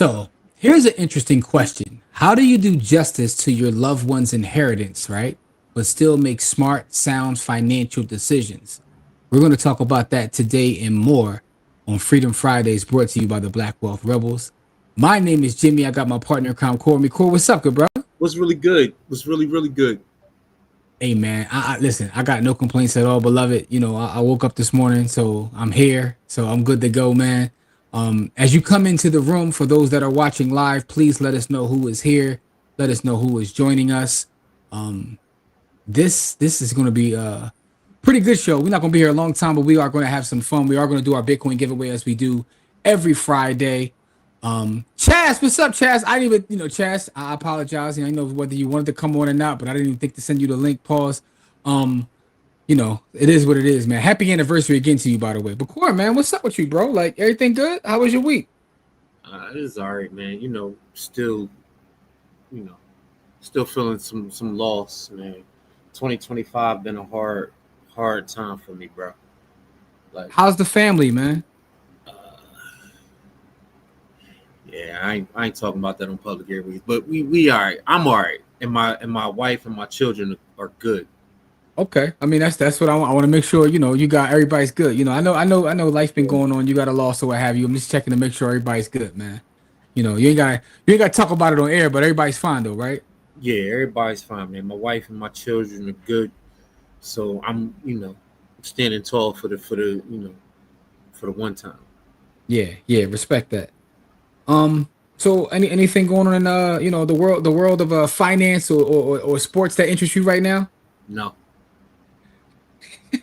So here's an interesting question. How do you do justice to your loved one's inheritance, right? But still make smart, sound financial decisions? We're going to talk about that today and more on Freedom Fridays, brought to you by the Black Wealth Rebels. My name is Jimmy. I got my partner in crime, Corey. Corey, what's up, good bro? Was really good. Was really good. Hey man, I listen. I got no complaints at all, beloved. I woke up this morning, so I'm here, so I'm good to go, man. As you come into the room, for those that are watching live, please let us know who is here. Let us know who is joining us. Um, this is going to be a pretty good show. We're not going to be here a long time, but we are going to have some fun. We are going to do our Bitcoin giveaway as we do every Friday. Chaz, what's up, Chaz? I didn't even, Chaz, I apologize. I know whether you wanted to come on or not, but I didn't even think to send you the link. Pause. It is what it is, man. Happy anniversary again to you, by the way. But Corey, man, what's up with you, bro? Like, everything good? How was your week? It is all right, man. You know, still feeling some loss, man. 2025 been a hard time for me, bro. Like, How's the family, man? uh, yeah, I ain't talking about that on public airways, but we all right. I'm all right, and my wife and my children are good. Okay. I mean, that's what I want. I want to make sure, you got everybody's good. I know life's been going on. You got a loss or what have you. I'm just checking to make sure everybody's good, man. You ain't gotta talk about it on air, but everybody's fine though, right? Yeah, everybody's fine, man. My wife and my children are good, so I'm standing tall for the one time. Yeah, yeah, respect that. So anything going on in the world of finance or sports that interest you right now? No,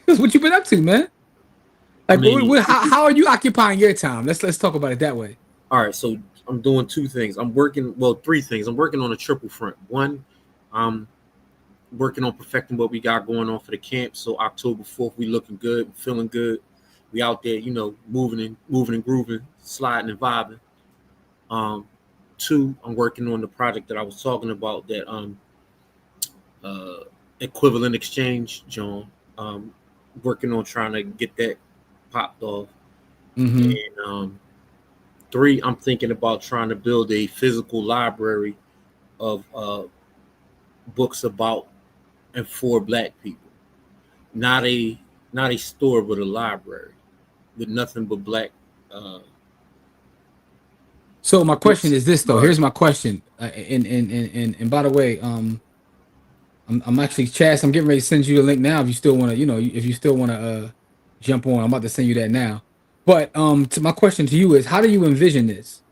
What you been up to, man? I Like, mean, how are you occupying your time? Let's talk about it that way. all right, so I'm doing two things. I'm working, well, three things. I'm working on a triple front. One, I'm working on perfecting what we got going on for the camp. So October 4th, we looking good, feeling good. We out there, moving and grooving, sliding and vibing. Um, Two, I'm working on the project that I was talking about, that uh equivalent exchange, John. Um, Working on trying to get that popped off. Mm-hmm. And three, I'm thinking about trying to build a physical library of books about and for Black people. Not a store, but a library with nothing but Black uh, So my question books. is this though. But Here's my question. And by the way, I'm actually Chaz. I'm getting ready to send you the link now. If you still want to, if you still want to jump on, I'm about to send you that now. But to my question to you is, how do you envision this?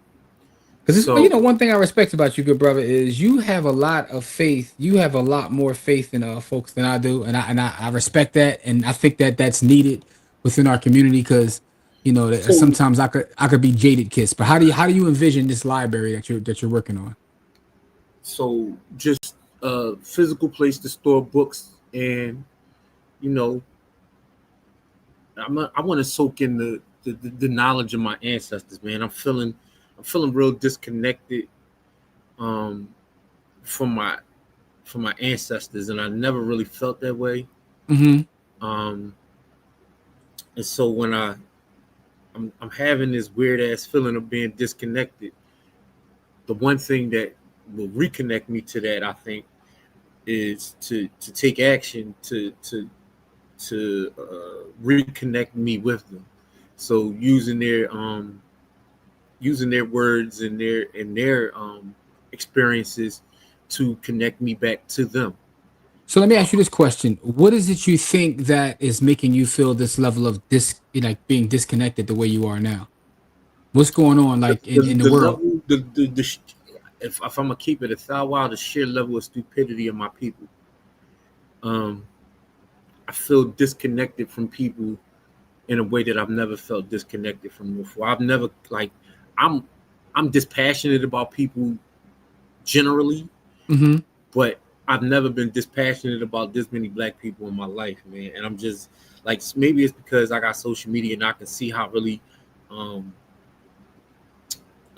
Because so one thing I respect about you, good brother, is you have a lot of faith. You have a lot more faith in folks than I do, and I respect that, and I think that that's needed within our community because that so sometimes I could be jaded kiss. But how do you envision this library that you're working on? so just a physical place to store books, and you know I want to soak in the knowledge of my ancestors, man. I'm feeling real disconnected um from my ancestors, and I never really felt that way. Mm-hmm. Um and so when I'm having this weird ass feeling of being disconnected, the one thing that will reconnect me to that, I think, is to take action to reconnect me with them. So using their words and their experiences to connect me back to them. So let me ask you this question: what is it you think that is making you feel this level of like being disconnected the way you are now? What's going on, The like the, in the the world? level the if I'm gonna keep it a thou wow, the sheer level of stupidity of my people. Um, I feel disconnected from people in a way that I've never felt disconnected from before. I've never like I'm I'm dispassionate about people generally, Mm-hmm. but I've never been dispassionate about this many Black people in my life, man. And I'm just like, maybe it's because I got social media and I can see how really um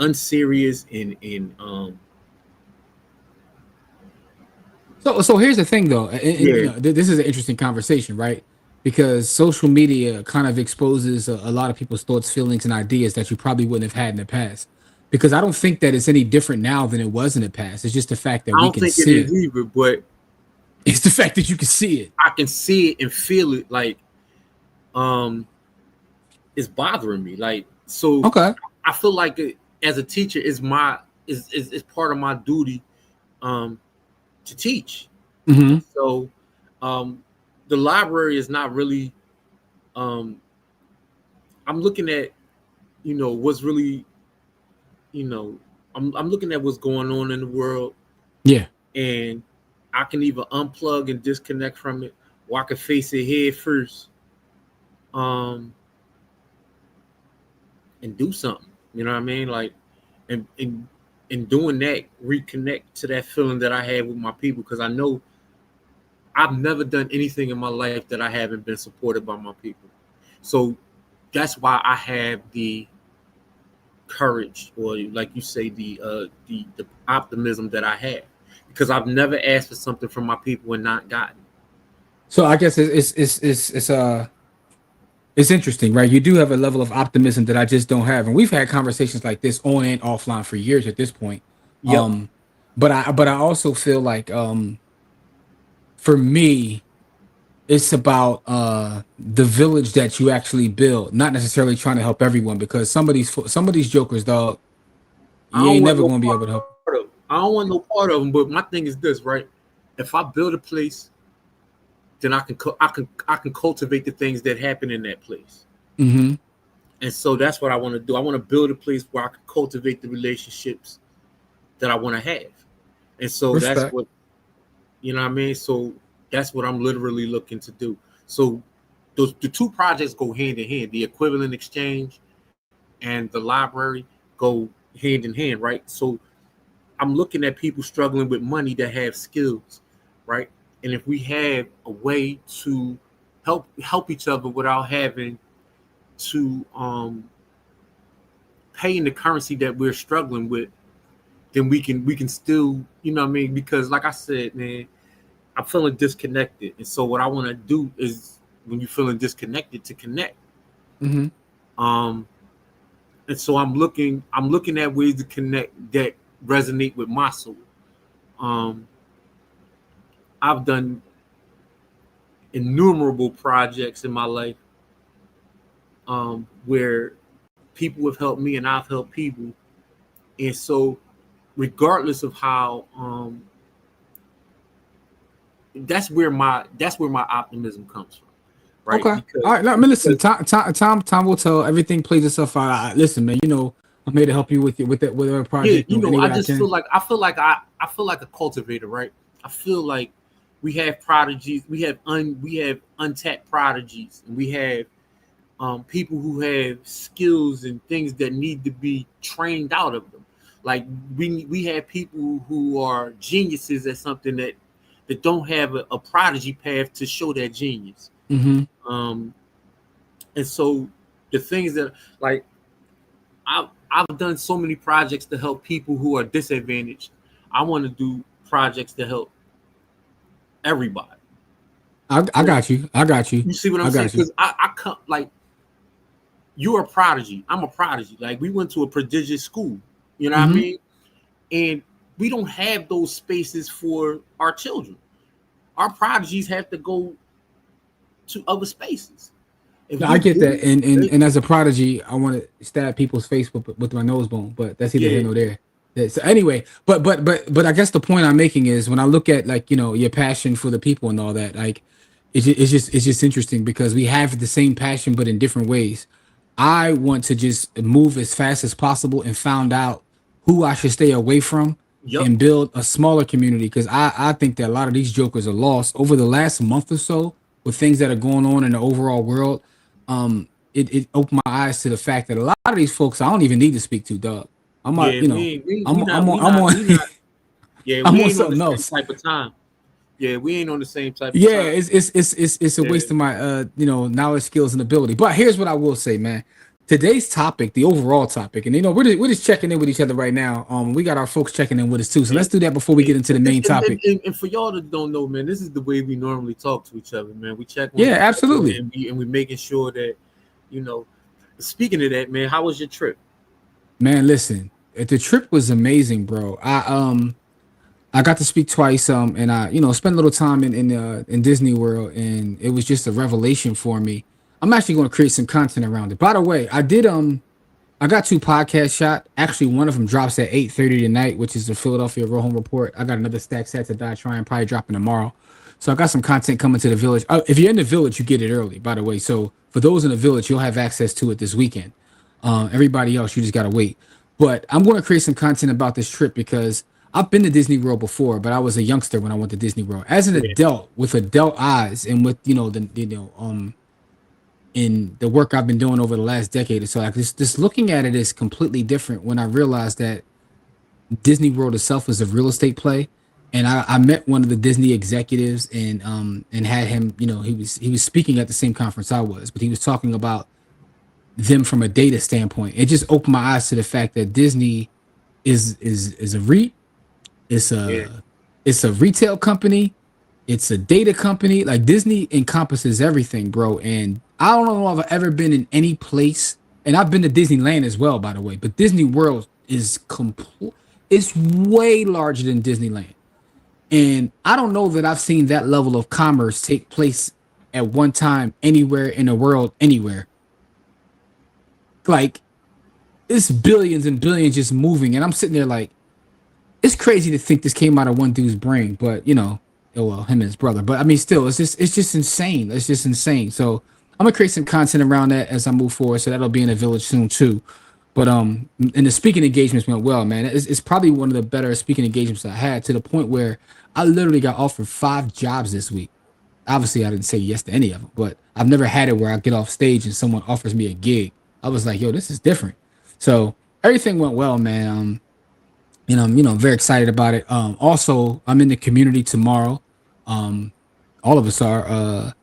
unserious and So here's the thing, though, and yeah. this is an interesting conversation, right? Because social media kind of exposes a lot of people's thoughts, feelings, and ideas that you probably wouldn't have had in the past. because I don't think that it's any different now than it was in the past. It's just the fact that I we don't can think it see is it. either, but It's the fact that you can see it. I can see it and feel it. Like, um, it's bothering me. Like, so Okay. I feel like as a teacher, is part of my duty, um, to teach. Mm-hmm. So, um, the library is not really. Um, I'm looking at, what's really, you know, I'm looking at what's going on in the world, Yeah. and I can either unplug and disconnect from it, or I can face it head first, um, and do something. You know what I mean? Like, and in doing that, reconnect to that feeling that I had with my people, because I know I've never done anything in my life that I haven't been supported by my people. So that's why I have the courage, or like you say, the optimism that I have, because I've never asked for something from my people and not gotten it. So I guess it's interesting, right? You do have a level of optimism that I just don't have, and we've had conversations like this on and offline for years at this point. Yep. Um, but I also feel like for me, it's about the village that you actually build, not necessarily trying to help everyone, because some of these jokers, dog, I you don't ain't want never no gonna be part able to help. of them. I don't want no part of them. But my thing is this, right? If I build a place, then I can cultivate the things that happen in that place. Mm-hmm. And so that's what I want to do. I want to build a place where I can cultivate the relationships that I want to have. And so that's Respect. what, what I mean. So that's what I'm literally looking to do. So the two projects go hand in hand. The equivalent exchange and the library go hand in hand, right? So I'm looking at people struggling with money that have skills, right? And if we have a way to help each other without having to pay in the currency that we're struggling with, then we can still, you know what I mean? Because like I said, man, I'm feeling disconnected. And so what I want to do is, when you're feeling disconnected, to connect. Mm-hmm. Um and so I'm looking at ways to connect that resonate with my soul. Um I've done innumerable projects in my life, where people have helped me and I've helped people. And so regardless of how, that's where my optimism comes from, right? Okay. All right. Now, I mean, listen. Because Time will tell. Everything plays itself out. Listen, man. I'm here to help you with that, with our yeah, project. Any I way I just feel can. like I feel like a cultivator, right? I feel like we have prodigies, we have untapped prodigies, and we have, people who have skills and things that need to be trained out of them. Like, we have people who are geniuses at something that don't have a prodigy path to show that genius. Mm-hmm. Um, and so the things that, like, I've done so many projects to help people who are disadvantaged. I want to do projects to help everybody. I got you. I got you. You see what I'm I saying? got you. Because I come, like, you're a prodigy. I'm a prodigy. Like, we went to a prodigious school. You know what I Mm-hmm. mean? And we don't have those spaces for our children. Our prodigies have to go to other spaces. If No, I we get that. do, And as a prodigy, I want to stab people's face with my nose bone, but that's either here yeah, nor there. So anyway, but I guess the point I'm making is, when I look at, like, your passion for the people and all that, like, it's just interesting, because we have the same passion but in different ways. I want to just move as fast as possible and found out who I should stay away from yep, and build a smaller community, because I think that a lot of these jokers are lost over the last month or so with things that are going on in the overall world. It opened my eyes to the fact that a lot of these folks I don't even need to speak to, dog. I'm not, yeah. We ain't we I'm not I'm on we I'm not on we not. Yeah, I'm we on ain't on the something same else. type of time. Yeah, we ain't on the same type of Yeah, time. it's a Yeah, waste of my knowledge, skills, and ability. But here's what I will say, man. Today's topic, the overall topic, and we're just checking in with each other right now. We got our folks checking in with us too. So yeah, let's do that before we yeah. get into the main topic. And for y'all that don't know, man, this is the way we normally talk to each other, man. We check on Yeah, each other, absolutely. and we making sure that, you know. Speaking of that, man, how was your trip? Man, listen. the trip was amazing, bro. I got to speak twice, and I, spent a little time in Disney World, and it was just a revelation for me. I'm actually going to create some content around it. By the way, I got two podcasts shot. Actually, one of them drops at 8:30 tonight, which is the Philadelphia Real Home Report. I got another stack set to die trying, probably dropping tomorrow. So I got some content coming to the village. If you're in the village, you get it early, by the way. So for those in the village, you'll have access to it this weekend. Everybody else, you just gotta wait. But I'm going to create some content about this trip because I've been to Disney World before, but I was a youngster when I went to Disney World. As an Yeah, adult with adult eyes and with in the work I've been doing over the last decade or so, like just looking at it is completely different when I realized that Disney World itself is a real estate play. And I met one of the Disney executives and had him, he was speaking at the same conference I was, but he was talking about them from a data standpoint. It just opened my eyes to the fact that Disney is a REIT, it's yeah, a retail company, it's a data company. Like Disney encompasses everything, bro. And I don't know if I've ever been in any place, and I've been to Disneyland as well, by the way. But Disney World is complete. It's way larger than Disneyland, and I don't know that I've seen that level of commerce take place at one time anywhere in the world, anywhere. Like it's billions and billions just moving, and I'm sitting there like, it's crazy to think this came out of one dude's brain, but oh well, him and his brother. But I mean, still, it's just insane. It's just insane. So I'm gonna create some content around that as I move forward. So that'll be in the village soon too. But and the speaking engagements went well, man. It's probably one of the better speaking engagements I had, to the point where I literally got offered 5 jobs this week. Obviously, I didn't say yes to any of them, but I've never had it where I get off stage and someone offers me a gig. I was like, yo, this is different. So everything went well, man. I'm very excited about it. Also, I'm in the community tomorrow. Um, all of us are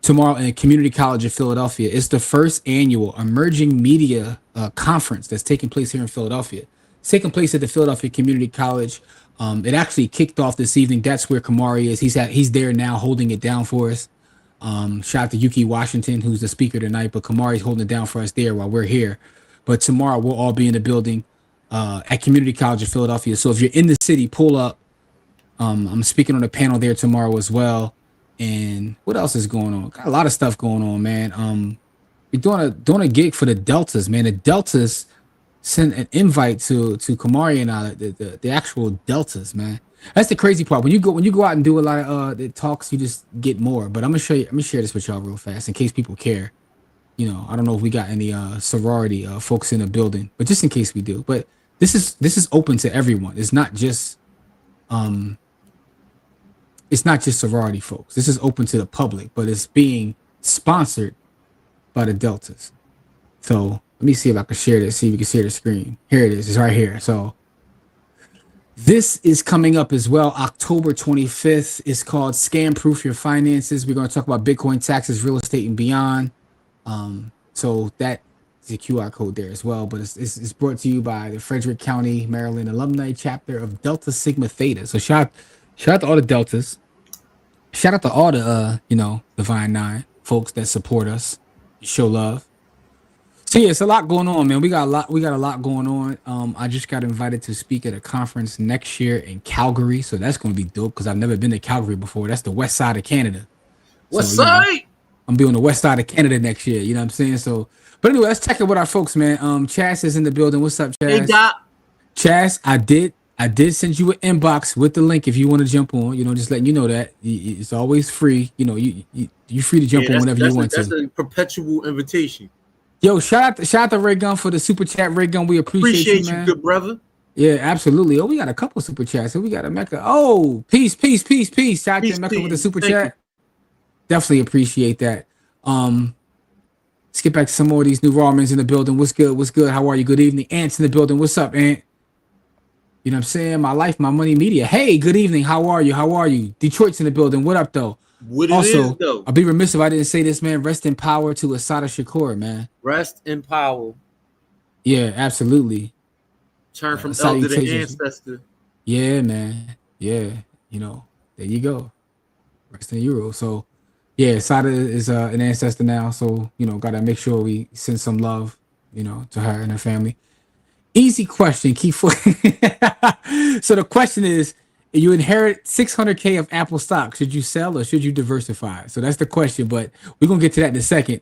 tomorrow in Community College of Philadelphia. It's the first annual emerging media conference that's taking place here in Philadelphia. It's taking place at the Philadelphia Community College. It actually kicked off this evening. That's where Kamari is. He's there now holding it down for us. Shout out to Yuki Washington, who's the speaker tonight, but Kamari's holding it down for us there while we're here. But tomorrow we'll all be in the building at Community College of Philadelphia. So if you're in the city, pull up. I'm speaking on a panel there tomorrow as well. And what else is going on? Got a lot of stuff going on, man. We're doing a gig for the Deltas, man. The Deltas sent an invite to Kamari and I, the actual Deltas, man. That's the crazy part. When you go out and do a lot of the talks, you just get more. But I'm gonna show you. Let me share this with y'all real fast in case people care. I don't know if we got any sorority folks in the building, but just in case we do. But this is open to everyone. Um it's not just sorority folks. This is open to the public, but it's being sponsored by the Deltas. So let me see if I can share this. See if you can share the screen. Here it is. It's right here. So this is coming up as well. October 25th. It's called Scam Proof Your Finances. We're going to talk about Bitcoin, taxes, real estate, and beyond. So that is a QR code there as well. But it's brought to you by the Frederick County, Maryland alumni chapter of Delta Sigma Theta. So shout out to all the Deltas. Shout out to all the Divine Nine folks that support us, show love. So yeah, it's a lot going on, man. We got a lot going on. I just got invited to speak at a conference next year in Calgary. So that's gonna be dope because I've never been to Calgary before. That's the west side of Canada. what So, side? I'm be on the west side of Canada next year. You know what I'm saying? So but anyway, let's check in with our folks, man. Chaz is in the building. What's up, Hey, Chaz? Doc. Chaz, I did send you an inbox with the link if you want to jump on. Just letting you know that it's always free. You're free to Yeah, jump on that's whenever you that's a, want that's to. a perpetual invitation. Yo, shout out to Ray Gun for the super chat. Ray Gun, we appreciate Appreciate you, you, man. good brother. Yeah, absolutely. Oh, we got a couple super chats. So we got a Mecca. Oh, peace. Shout out Peace, to Mecca with the peace. super Thank chat. Definitely appreciate that. Let's get back to some more of these new rawmans in the building. What's good? What's good? How are you? Good evening. Ant's in the building. What's up, Ant? You know what I'm saying? My life, my money, media. Hey, good evening. How are you? How are you? Detroit's in the building. What up, though? What it is, Also, though. I'll be remiss if I didn't say this, man. Rest in power to Asada Shakur, man. Rest in power. Yeah, absolutely. Turn from elder to Salutations. ancestor. Yeah, man. Yeah, there you go. Rest in Euro. So, yeah, Sada is an ancestor now. So, gotta make sure we send some love, to her and her family. Easy question. Keep so the question is, you inherit 600K of Apple stock. Should you sell or should you diversify? So that's the question, but we're gonna get to that in a second.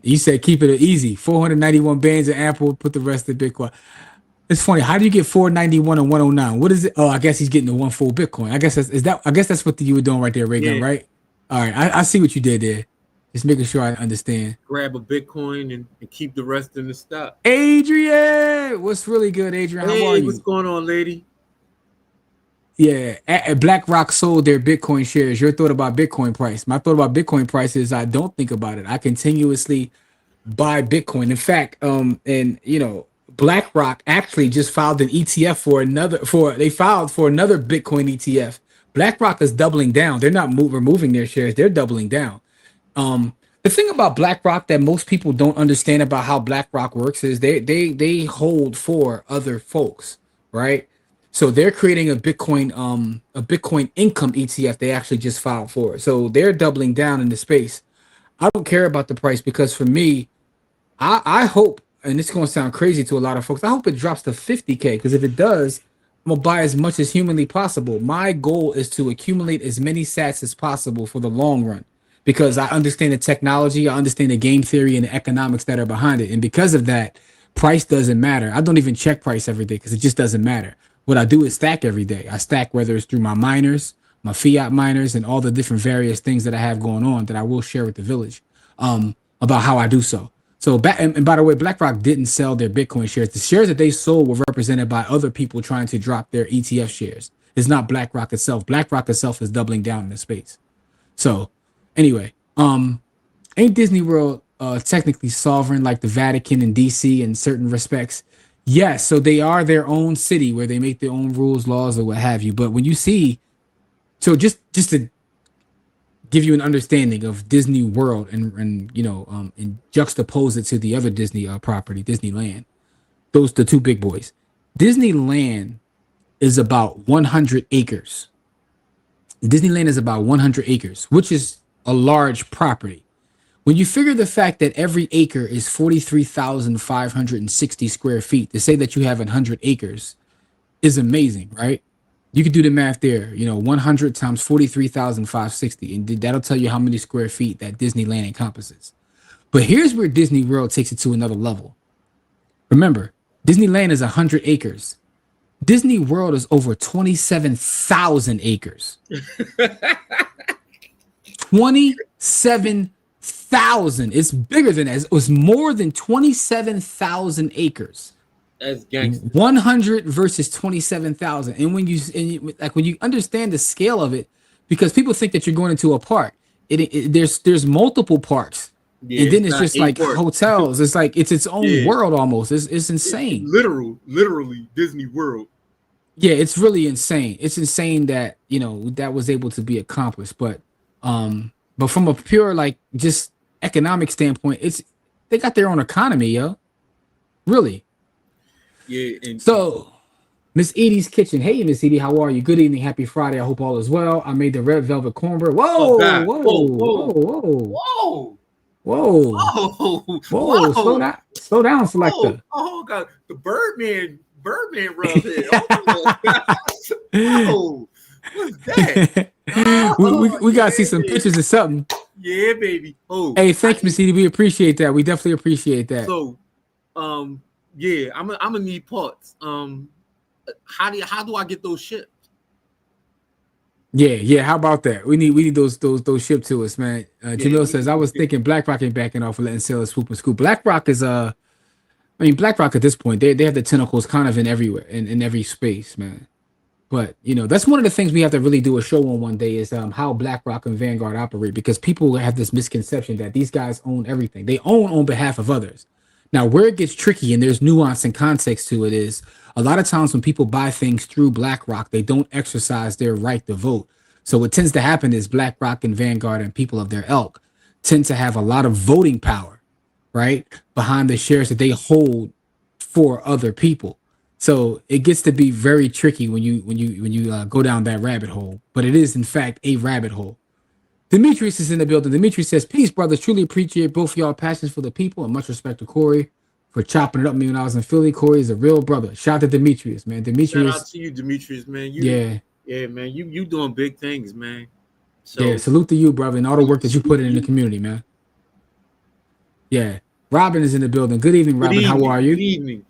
You said keep it easy. 491 bands of Apple, put the rest in Bitcoin. It's funny. How do you get 491 and 109? What is it? Oh, I guess he's getting the one full Bitcoin. I guess that's is that. I guess that's what you were doing right there, Ray Gun, Yeah, right? All right, I see what you did there. Just making sure I understand. grab a Bitcoin and keep the rest in the stock. Adrian, what's really good, Adrian? How are Hey, what's you? going on, lady? Yeah, BlackRock sold their Bitcoin shares. Your thought about Bitcoin price? My thought about Bitcoin price is I don't think about it. I continuously buy Bitcoin. In fact, and BlackRock actually just filed an ETF for another for they filed for another Bitcoin ETF. BlackRock is doubling down. They're not removing their shares. They're doubling down. The thing about BlackRock that most people don't understand about how BlackRock works is they hold for other folks, right? So they're creating a Bitcoin income ETF. They actually just filed for it. So they're doubling down in the space. I don't care about the price because for me, I hope, and it's going to sound crazy to a lot of folks, I hope it drops to 50K because if it does, I'm gonna buy as much as humanly possible. My goal is to accumulate as many sats as possible for the long run because I understand the technology, I understand the game theory and the economics that are behind it. And because of that, price doesn't matter. I don't even check price every day because it just doesn't matter. What I do is stack every day. I stack whether it's through my miners, my fiat miners, and all the different various things that I have going on that I will share with the village about how I do so. So, and by the way, BlackRock didn't sell their Bitcoin shares. The shares that they sold were represented by other people trying to drop their ETF shares. It's not BlackRock itself. BlackRock itself is doubling down in the space. So, anyway, ain't Disney World technically sovereign like the Vatican and DC in certain respects? Yes. So they are their own city where they make their own rules, laws, or what have you. But when you see, so just to give you an understanding of Disney World and juxtapose it to the other Disney property, Disneyland. Those the two big boys. Disneyland is about 100 acres. Disneyland is about 100 acres, which is a large property. When you figure the fact that every acre is 43,560 square feet, to say that you have 100 acres is amazing, right? You could do the math there, 100 times 43,560, and that'll tell you how many square feet that Disneyland encompasses. But here's where Disney World takes it to another level. Remember, Disneyland is 100 acres. Disney World is over 27,000 acres. 27,000. It's bigger than that. It was more than 27,000 acres. That's gangster. 100 versus 27,000. And when you understand the scale of it, because people think that you're going into a park, there's multiple parks, Yeah, and then it's it's not just a like park. hotels. It's like it's its own Yeah. world almost. It's insane. Literally Disney World. Yeah, it's really insane. It's insane that that was able to be accomplished. But from a pure like just economic standpoint, they got their own economy, yo. Really. Yeah, and So, Miss Edie's Kitchen. Hey, Miss Edie, how are you? Good evening. Happy Friday. I hope all is well. I made the red velvet cornbread. oh Whoa, God, whoa, whoa, whoa, whoa, whoa, whoa, whoa, whoa, whoa. Slow whoa, down. Slow down, whoa. selector. Oh God, the Birdman rub here. Oh, whoa, what's that? we gotta see Yeah, some baby. pictures of something. Yeah, baby. Oh, Hey, thanks, Miss Edie. We appreciate that. We definitely appreciate that. so, yeah, I'm gonna need parts. How do I get those shipped? Yeah. How about that? We need those shipped to us, man. Yeah, Jamil we says need I to was get. thinking BlackRock ain't backing off for letting sellers swoop and scoop. BlackRock is I mean, BlackRock at this point, they have the tentacles kind of in everywhere, in every space, man. But that's one of the things we have to really do a show on one day is how BlackRock and Vanguard operate because people have this misconception that these guys own everything. They own on behalf of others. Now, where it gets tricky and there's nuance and context to it is a lot of times when people buy things through BlackRock, they don't exercise their right to vote. So what tends to happen is BlackRock and Vanguard and people of their ilk tend to have a lot of voting power, right, behind the shares that they hold for other people. So it gets to be very tricky when you go down that rabbit hole. But it is in fact a rabbit hole. Demetrius is in the building. Demetrius says, "Peace, brothers. Truly appreciate both of y'all passions for the people and much respect to Corey. for chopping it up with me when I was in Philly. Corey is a real brother. Shout out to Demetrius, man. Shout out Demetrius, to you, Demetrius, man. yeah, Yeah, man. You doing big things, man. yeah. So Salute to you, brother, and all the work that you salute put to in the you. community, man. Yeah. Robin is in the building. Good evening, Good Robin. How are evening. Good you? evening.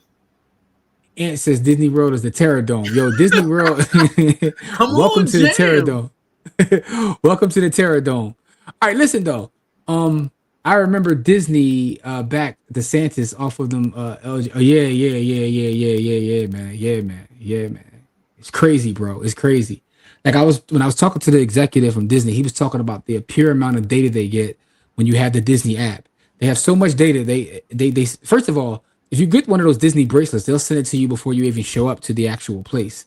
Ant says Disney World is the Terror Dome. Yo, Disney World. Come Welcome on, to the Terror Jam. Dome. Welcome to the Terror Dome. All right, listen though. I remember Disney back DeSantis off of them. Oh, yeah, man, yeah, man. It's crazy, bro. It's crazy. Like when I was talking to the executive from Disney, he was talking about the pure amount of data they get when you have the Disney app. They have so much data. They first of all, if you get one of those Disney bracelets, they'll send it to you before you even show up to the actual place.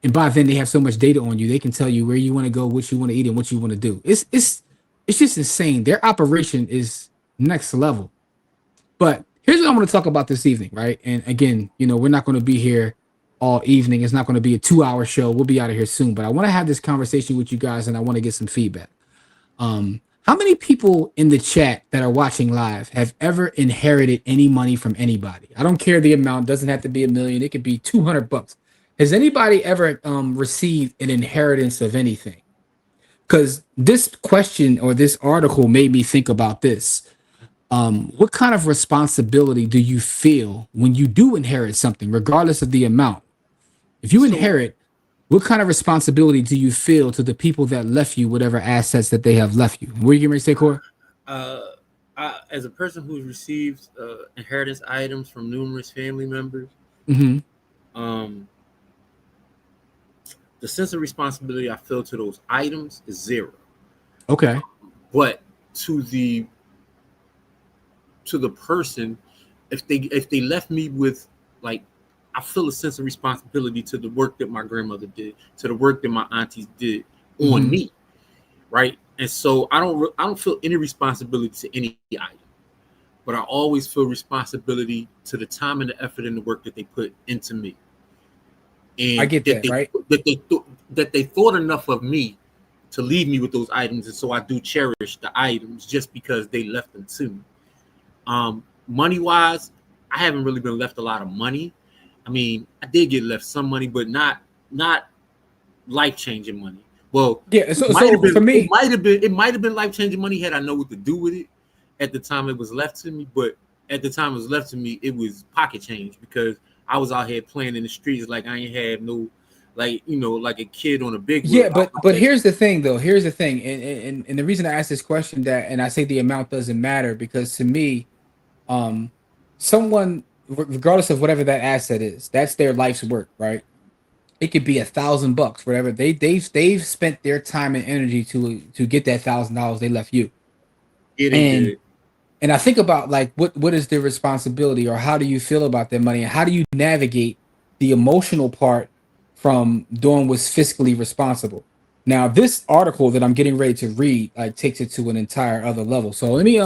And by then they have so much data on you, they can tell you where you want to go, what you want to eat, and what you want to do. It's just insane. Their operation is next level. But here's what I want to talk about this evening, right? And again, we're not going to be here all evening. It's not going to be a 2-hour show. We'll be out of here soon. But I want to have this conversation with you guys, and I want to get some feedback. How many people in the chat that are watching live have ever inherited any money from anybody? I don't care the amount. Doesn't have to be $1 million. It could be $200. Has anybody ever received an inheritance of anything? Because this question or this article made me think about this. What kind of responsibility do you feel when you do inherit something, regardless of the amount? If you So inherit, what kind of responsibility do you feel to the people that left you whatever assets that they have left you? What are you getting ready to say, Core? uh as a person who's received inheritance items from numerous family members, Mm-hmm. um the sense of responsibility I feel to those items is zero. Okay. But to the person, if they left me with, like, I feel a sense of responsibility to the work that my grandmother did, to the work that my aunties did on Mm-hmm. me, right? And so I don't feel any responsibility to any item, but I always feel responsibility to the time and the effort and the work that they put into me, I and get that, right? that they thought enough of me to leave me with those items, and so I do cherish the items just because they left them to me. Money wise, I haven't really been left a lot of money. I mean, I did get left some money, but not life changing money. Well, Yeah. So for me, it might have been life changing money had I know what to do with it at the time it was left to me. But at the time it was left to me, it was pocket change because I was out here playing in the streets like I ain't have no, like, like a kid on a big yeah, wheel. but here's the thing though. Here's the thing, and the reason I ask this question that, and I say the amount doesn't matter because to me, um, someone, regardless of whatever that asset is, that's their life's work, right? It could be $1,000, whatever they've spent their time and energy to get that $1,000 they left you. Yeah, they And did. and I think about like what is their responsibility or how do you feel about their money and how do you navigate the emotional part from doing what's fiscally responsible. Now, this article that I'm getting ready to read like takes it to an entire other level. So let me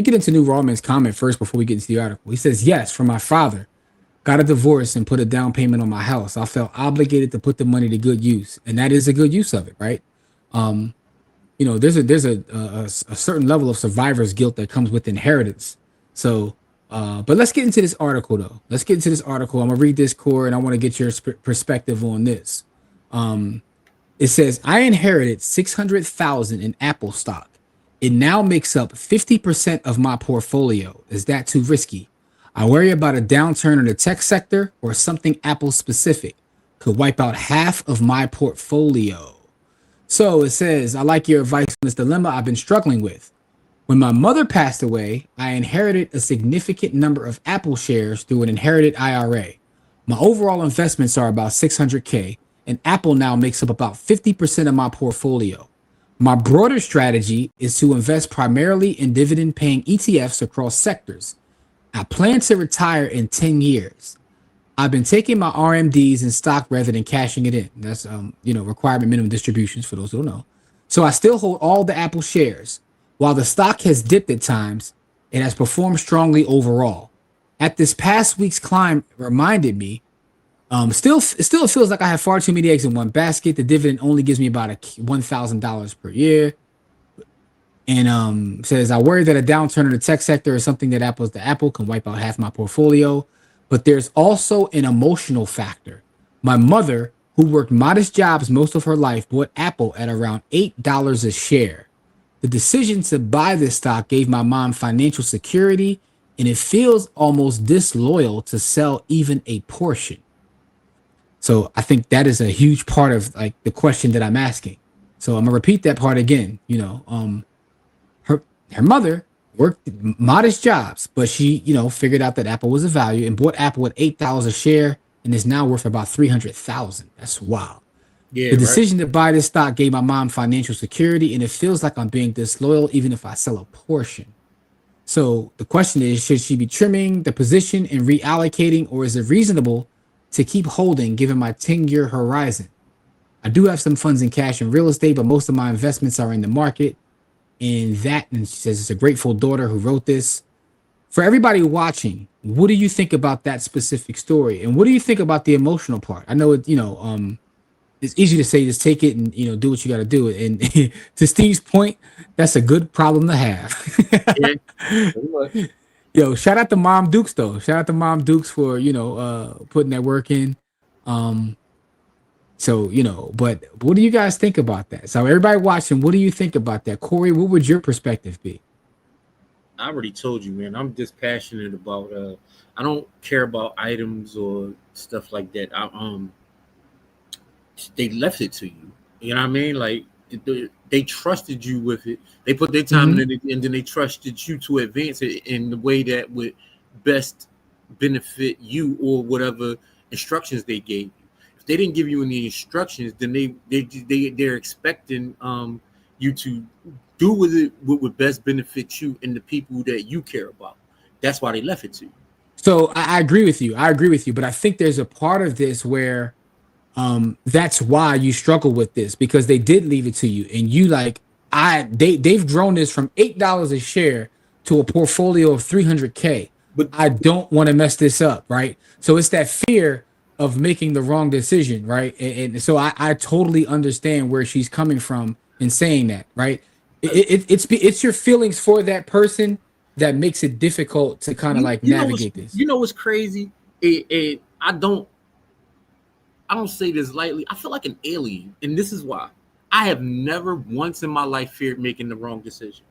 get into New Rawman's comment first before we get into the article. He says, yes, from my father. Got a divorce and put a down payment on my house. I felt obligated to put the money to good use, and that is a good use of it, right? Um, there's a certain level of survivor's guilt that comes with inheritance. So, but let's get into this article though. Let's get into this article. I'm gonna read this core, and I want to get your perspective on this. Um, it says I inherited 600,000 in Apple stock. It now makes up 50% of my portfolio. Is that too risky? I worry about a downturn in the tech sector or something Apple specific could wipe out half of my portfolio. So it says, I like your advice on this dilemma I've been struggling with. When my mother passed away, I inherited a significant number of Apple shares through an inherited IRA. My overall investments are about 600K, and Apple now makes up about 50% of my portfolio. My broader strategy is to invest primarily in dividend paying ETFs across sectors. I plan to retire in 10 years. I've been taking my RMDs in stock rather than cashing it in. That's requirement minimum distributions for those who don't know. So I still hold all the Apple shares. While the stock has dipped at times, it has performed strongly overall. At this past week's climb reminded me, still it feels like I have far too many eggs in one basket. The dividend only gives me about $1,000 per year. And says, I worry that a downturn in the tech sector is something that Apple's the Apple can wipe out half my portfolio. But there's also an emotional factor. My mother, who worked modest jobs most of her life, bought Apple at around $8 a share. The decision to buy this stock gave my mom financial security, and it feels almost disloyal to sell even a portion. So I think that is a huge part of like the question that I'm asking. So I'm gonna repeat that part again. Her her mother worked modest jobs, but she, figured out that Apple was a value and bought Apple at $8 a share and is now worth about 300,000. That's wild. Yeah, The right. decision to buy this stock gave my mom financial security, and it feels like I'm being disloyal even if I sell a portion. So the question is, should she be trimming the position and reallocating, or is it reasonable to keep holding given my 10-year horizon? I do have some funds in cash and real estate, but most of my investments are in the market. And she says it's a grateful daughter who wrote this. For everybody watching, what do you think about that specific story? And what do you think about the emotional part? I know it's easy to say just take it and do what you got to do. And to Steve's point, that's a good problem to have. Yeah, pretty much. Yo, shout out to Mom Dukes though. Shout out to Mom Dukes for putting that work in. Um, but what do you guys think about that? So everybody watching, what do you think about that? Corey, what would your perspective be? I already told you, man. I'm just passionate about. I don't care about items or stuff like that. They left it to you. You know what I mean? Like they trusted you with it. They put their time Mm-hmm. in it, and then they trusted you to advance it in the way that would best benefit you or whatever instructions they gave you. If they didn't give you any instructions, then they're expecting you to do with it what would best benefit you and the people that you care about. That's why they left it to you. So I agree with you. I agree with you, but I think there's a part of this where that's why you struggle with this because they did leave it to you and you like they've grown this from $8 a share to a portfolio of 300K. But I don't want to mess this up, right? So it's that fear of making the wrong decision, right? And so I totally understand where she's coming from in saying that, right? It's your feelings for that person that makes it difficult to kind of like navigate this. what's crazy? I don't say this lightly. I feel like an alien, and this is why. I have never once in my life feared making the wrong decision,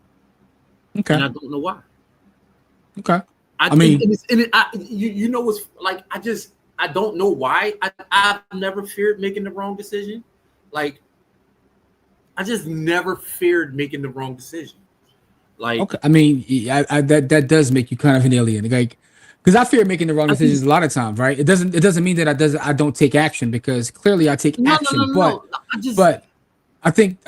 Okay. and I don't know why. Okay. I I mean, you know what's like. I don't know why. I've never feared making the wrong decision. Like I just never feared making the wrong decision. Like okay. I mean, that does make you kind of an alien, like, because I fear making the wrong I decisions just a lot of times, right? It doesn't mean that I don't take action because clearly I take action, but no. I just but I think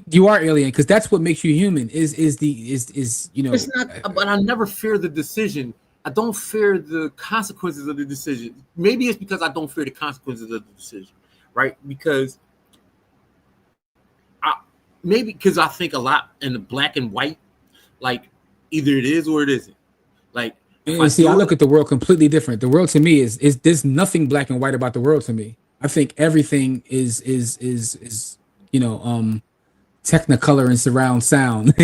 you are alien because that's what makes you human. Is It's not, but I never fear the decision. I don't fear the consequences of the decision. Maybe it's because I don't fear the consequences of the decision, right? Because I maybe because I think a lot in the black and white, like either it is or it isn't. Like if I and see, I do look it, at the world completely different. The world to me is there's nothing black and white about the world to me. I think everything is you know um technicolor and surround sound.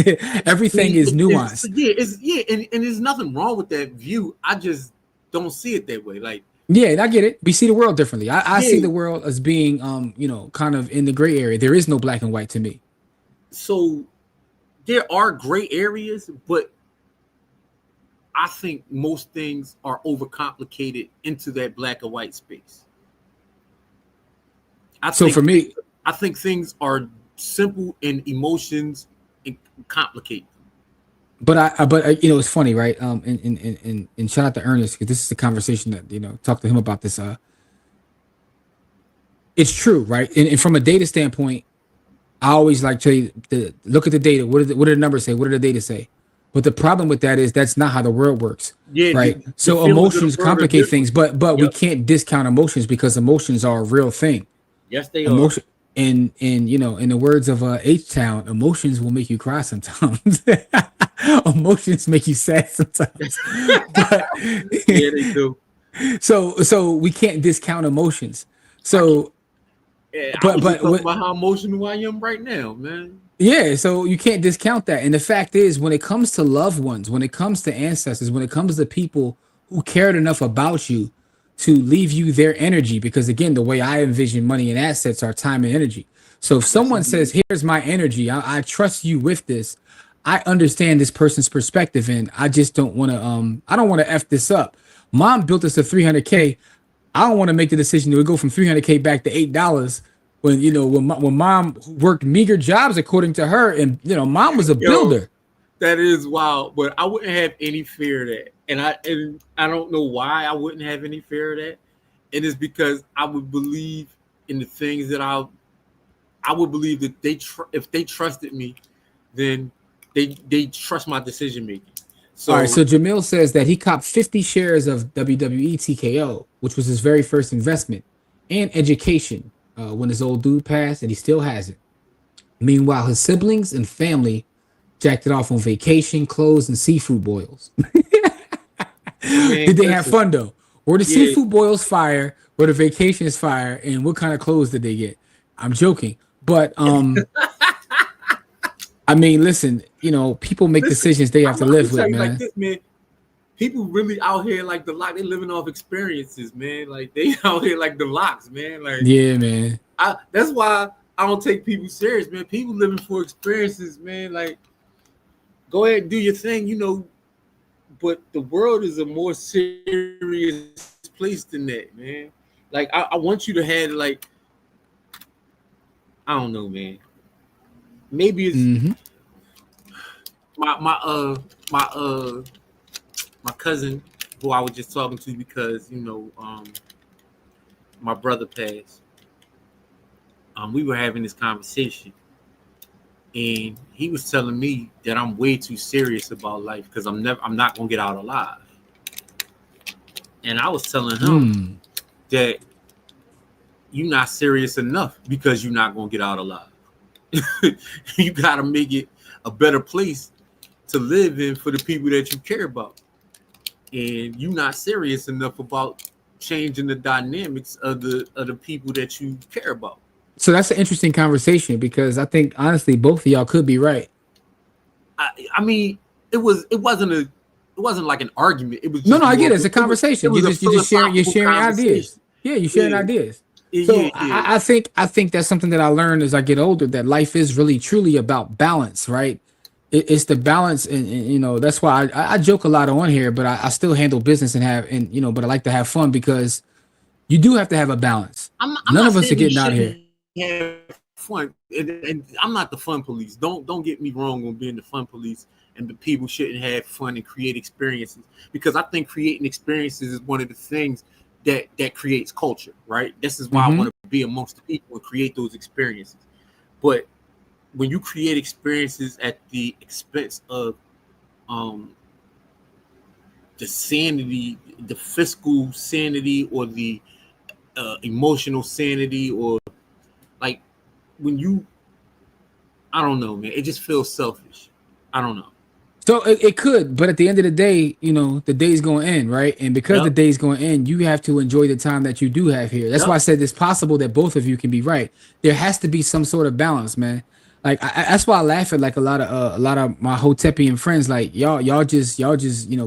Everything is nuanced. and there's nothing wrong with that view. I just don't see it that way. Like Yeah, and I get it. We see the world differently. I see yeah, the world as being kind of in the gray area. There is no black and white to me. so there are gray areas, but I think most things are overcomplicated into that black and white space. I So think for me, I think things are simple and emotions and complicate. it's funny, right? And shout out to Ernest because this is the conversation that talk to him about this. It's true, right? And from a data standpoint, I always like to look at the data. What do the numbers say? What do the data say? But the problem with that is that's not how the world works, Yeah, right? the So feelings of the emotions world are complicate things, different. but we Yep. can't discount emotions because emotions are a real thing. Yes, they are. Emotion and in the words of H Town, emotions will make you cry sometimes. Emotions make you sad sometimes. But Yeah, they do. so we can't discount emotions. I can, So yeah, I but was just but talking what about how emotional I am right now, man. Yeah, so you can't discount that. And the fact is, when it comes to loved ones, when it comes to ancestors, when it comes to people who cared enough about you to leave you their energy, because again, the way I envision money and assets are time and energy. So if Yes, someone indeed. says, "Here's my energy, I trust you with this," I understand this person's perspective, and I just don't want to. I don't want to f this up. Mom built us a 300K. I don't want to make the decision to go from 300K back to $8 when when mom worked meager jobs according to her, and mom was a Yo, builder. that is wild. But I wouldn't have any fear of that, and I don't know why I wouldn't have any fear of that. And it's because I would believe in the things that I would believe that if they trusted me, then they trust my decision making. All right, So so Jamil says that he copped 50 shares of WWE TKO, which was his very first investment, and education when his old dude passed, and he still has it. Meanwhile, his siblings and family jacked it off on vacation, clothes, and seafood boils. I mean, Did they have listen, fun though? Were the yeah, seafood boils fire? Were the vacations fire? And what kind of clothes did they get? I'm joking, but I mean, listen, people make listen. decisions they have to I'm gonna live tell with, you like man. this, man. People really out here like the lock. They living off experiences, man. Like they out here like the locks, man. Like Yeah, man. that's why I don't take people serious, man. People living for experiences, man. Like go ahead and do your thing, but the world is a more serious place than that, man. Like I want you to have like I don't know, man. Maybe it's Hmm. my my uh my my cousin who I was just talking to because my brother passed. We were having this conversation, and he was telling me that I'm way too serious about life because I'm not gonna get out alive. And I was telling him Mm. that you're not serious enough because you're not gonna get out alive. You gotta make it a better place to live in for the people that you care about. And you're not serious enough about changing the dynamics of the people that you care about. So that's an interesting conversation because I think honestly, both of y'all could be right. I mean, it wasn't like an argument. It was No, just no, I more get it. of It's a it conversation. was a You're just sharing. You're philosophical sharing conversation. ideas. Yeah, you're sharing Yeah, ideas. yeah, So yeah. I think that's something that I learned as I get older. That life is really truly about balance, right? It's the balance, and that's why I joke a lot on here, but I still handle business and have and but I like to have fun because you do have to have a balance. I'm None not of us are saying you getting out of shouldn't here. have fun, and I'm not the fun police. Don't get me wrong on being the fun police. And the people shouldn't have fun and create experiences because I think creating experiences is one of the things that creates culture, right? This is why I want to Hmm. be amongst the people and create those experiences. But when you create experiences at the expense of um, the sanity, the fiscal sanity, or the emotional sanity, or like when you, I don't know, man, it just feels selfish. I don't know. So it could, but at the end of the day, the day's going to end, right? And because the Yep, day's going to end, you have to enjoy the time that you do have here. That's why I yep. said it's possible that both of you can be right. There has to be some sort of balance, man. Like that's why I laugh at like a lot of my Hotepian friends. Like y'all just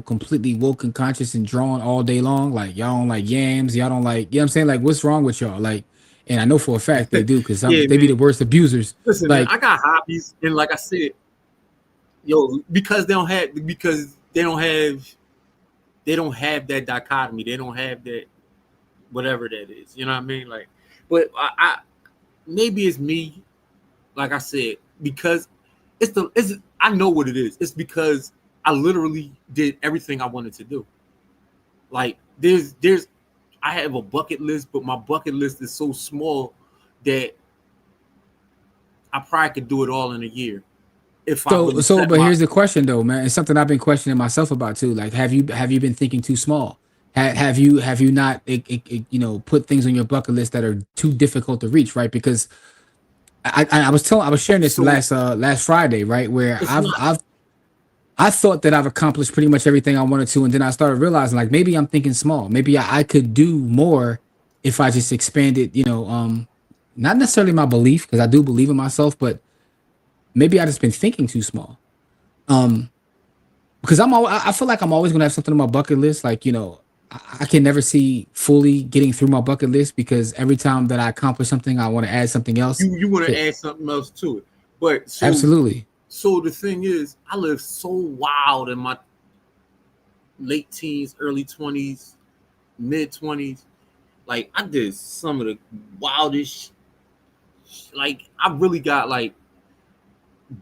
completely woke and conscious and drawn all day long. Like y'all don't like yams. Y'all don't like what I'm saying. Like what's wrong with y'all? Like, and I know for a fact they do because Yeah, they be man. the worst abusers. Listen, man, Like I got hobbies, and like I said, because they don't have that dichotomy. They don't have that whatever that is. You know what I mean? Like, but I maybe it's me. Like I said, because it's I know what it is. It's because I literally did everything I wanted to do. Like there's I have a bucket list, but my bucket list is so small that I probably could do it all in a year if I So, really so, set but my here's the question though, man. It's something I've been questioning myself about too. Like, have you been thinking too small? Have you not put things on your bucket list that are too difficult to reach, right? Because I was sharing this so last Friday, right? Where it's not I thought that I've accomplished pretty much everything I wanted to, and then I started realizing like maybe I'm thinking small. Maybe I could do more if I just expanded. Not necessarily my belief because I do believe in myself, but maybe I just been thinking too small. Um, because I feel like I'm always gonna have something on my bucket list. Like, I can never see fully getting through my bucket list because every time that I accomplish something, I want to add something else. You want to add something else to it. But Absolutely. so the thing is, I lived so wild in my late teens, early 20s, mid 20s. Like I did some of the wildest. Like I really got like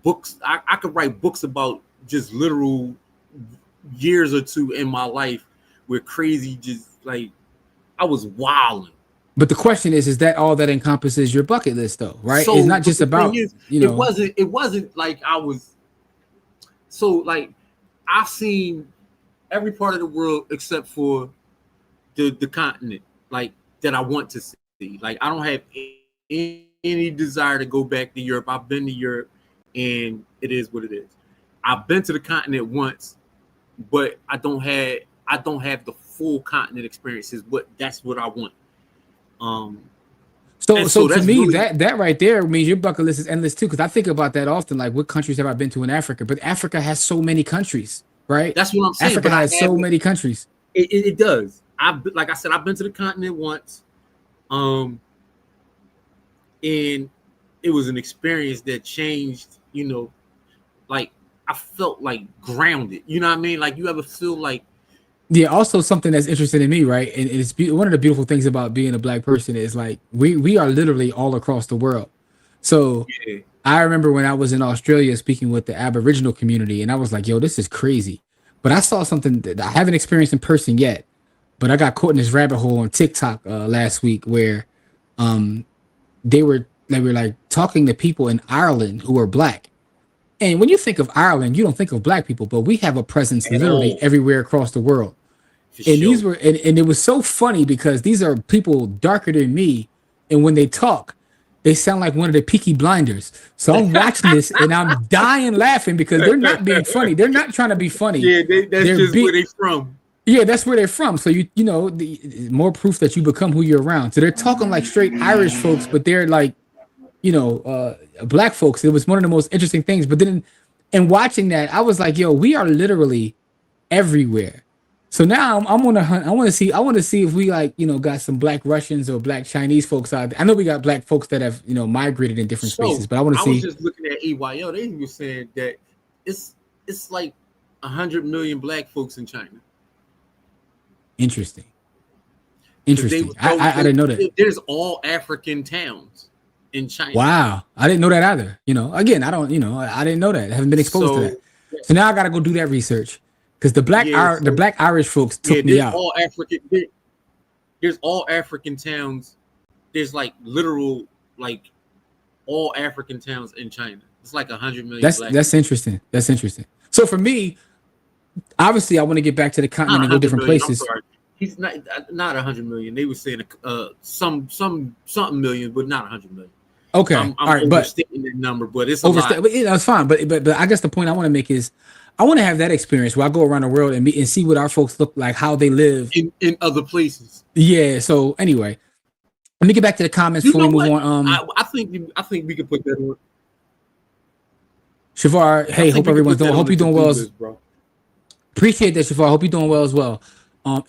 books. I could write books about just literal years or two in my life where crazy, just like I was wilding. But the question is that all that encompasses your bucket list though, right? It's So, not but just the thing about, is, it wasn't like I was. So like I've seen every part of the world except for the continent, like that I want to see. Like I don't have any desire to go back to Europe. I've been to Europe, and it is what it is. I've been to the continent once, but I don't have the full continent experiences. But that's what I want. Um, so and so so to that's me really that right there means your bucket list is endless too. Because I think about that often, like what countries have I been to in Africa? But Africa has so many countries, right? that's what I'm saying. Africa But I has so haven't. many countries. It does. Like I said, I've been to the continent once, um, and it was an experience that changed. Like I felt like grounded. You know what I mean? Like you ever feel like Yeah, also something that's interesting to me, right? And one of the beautiful things about being a black person is like we are literally all across the world. So yeah, I remember when I was in Australia speaking with the Aboriginal community, and I was like, "Yo, this is crazy." But I saw something that I haven't experienced in person yet. But I got caught in this rabbit hole on TikTok last week where um, they were like talking to people in Ireland who are black. And when you think of Ireland, you don't think of black people, but we have a presence at literally all everywhere across the world. for And these sure. were and it was so funny because these are people darker than me, and when they talk they sound like one of the Peaky Blinders. So I'm watching this and I'm dying laughing because they're not being funny, they're not trying to be funny, Yeah, that's they're just where be they from. yeah, that's where they're from. So more proof that you become who you're around. So they're talking like straight Irish folks, but they're like, black folks. It was one of the most interesting things. But then in watching that, I was like, yo, we are literally everywhere. So now I'm on a hunt. I want to see if we like, got some black Russians or black Chinese folks out there. I know we got black folks that have, migrated in different So spaces, but I want to I was see. just looking at EYL. They were saying that it's like 100 million black folks in China. Interesting. Because Interesting. I didn't know that. there's all African towns in China. Wow. I didn't know that either. Again, I didn't know that. I haven't been exposed to that. So So now I got to go do that research because the yeah, the so black Irish folks yeah, took me out. there's all African towns. There's like literal like all African towns in China. It's like 100 million That's black that's people. interesting. That's interesting. So for me, obviously, I want to get back to the Not continent and go 100 different million. I'm places. sorry. He's not 100 million. They were saying something million, but not 100 million. Okay, I'm all right, but overstating that number, but it's a lot. but that's fine. But I guess the point I want to make is, I want to have that experience where I go around the world and meet and see what our folks look like, how they live. In other places. Yeah. So anyway, let me get back to the comments You before know we move what? on. I think we could put that on. Shavar, I hey, think hope we could everyone's put that doing. on Hope the you're doing to-do well. list, bro. Appreciate that, Shavar. Hope you're doing well as well.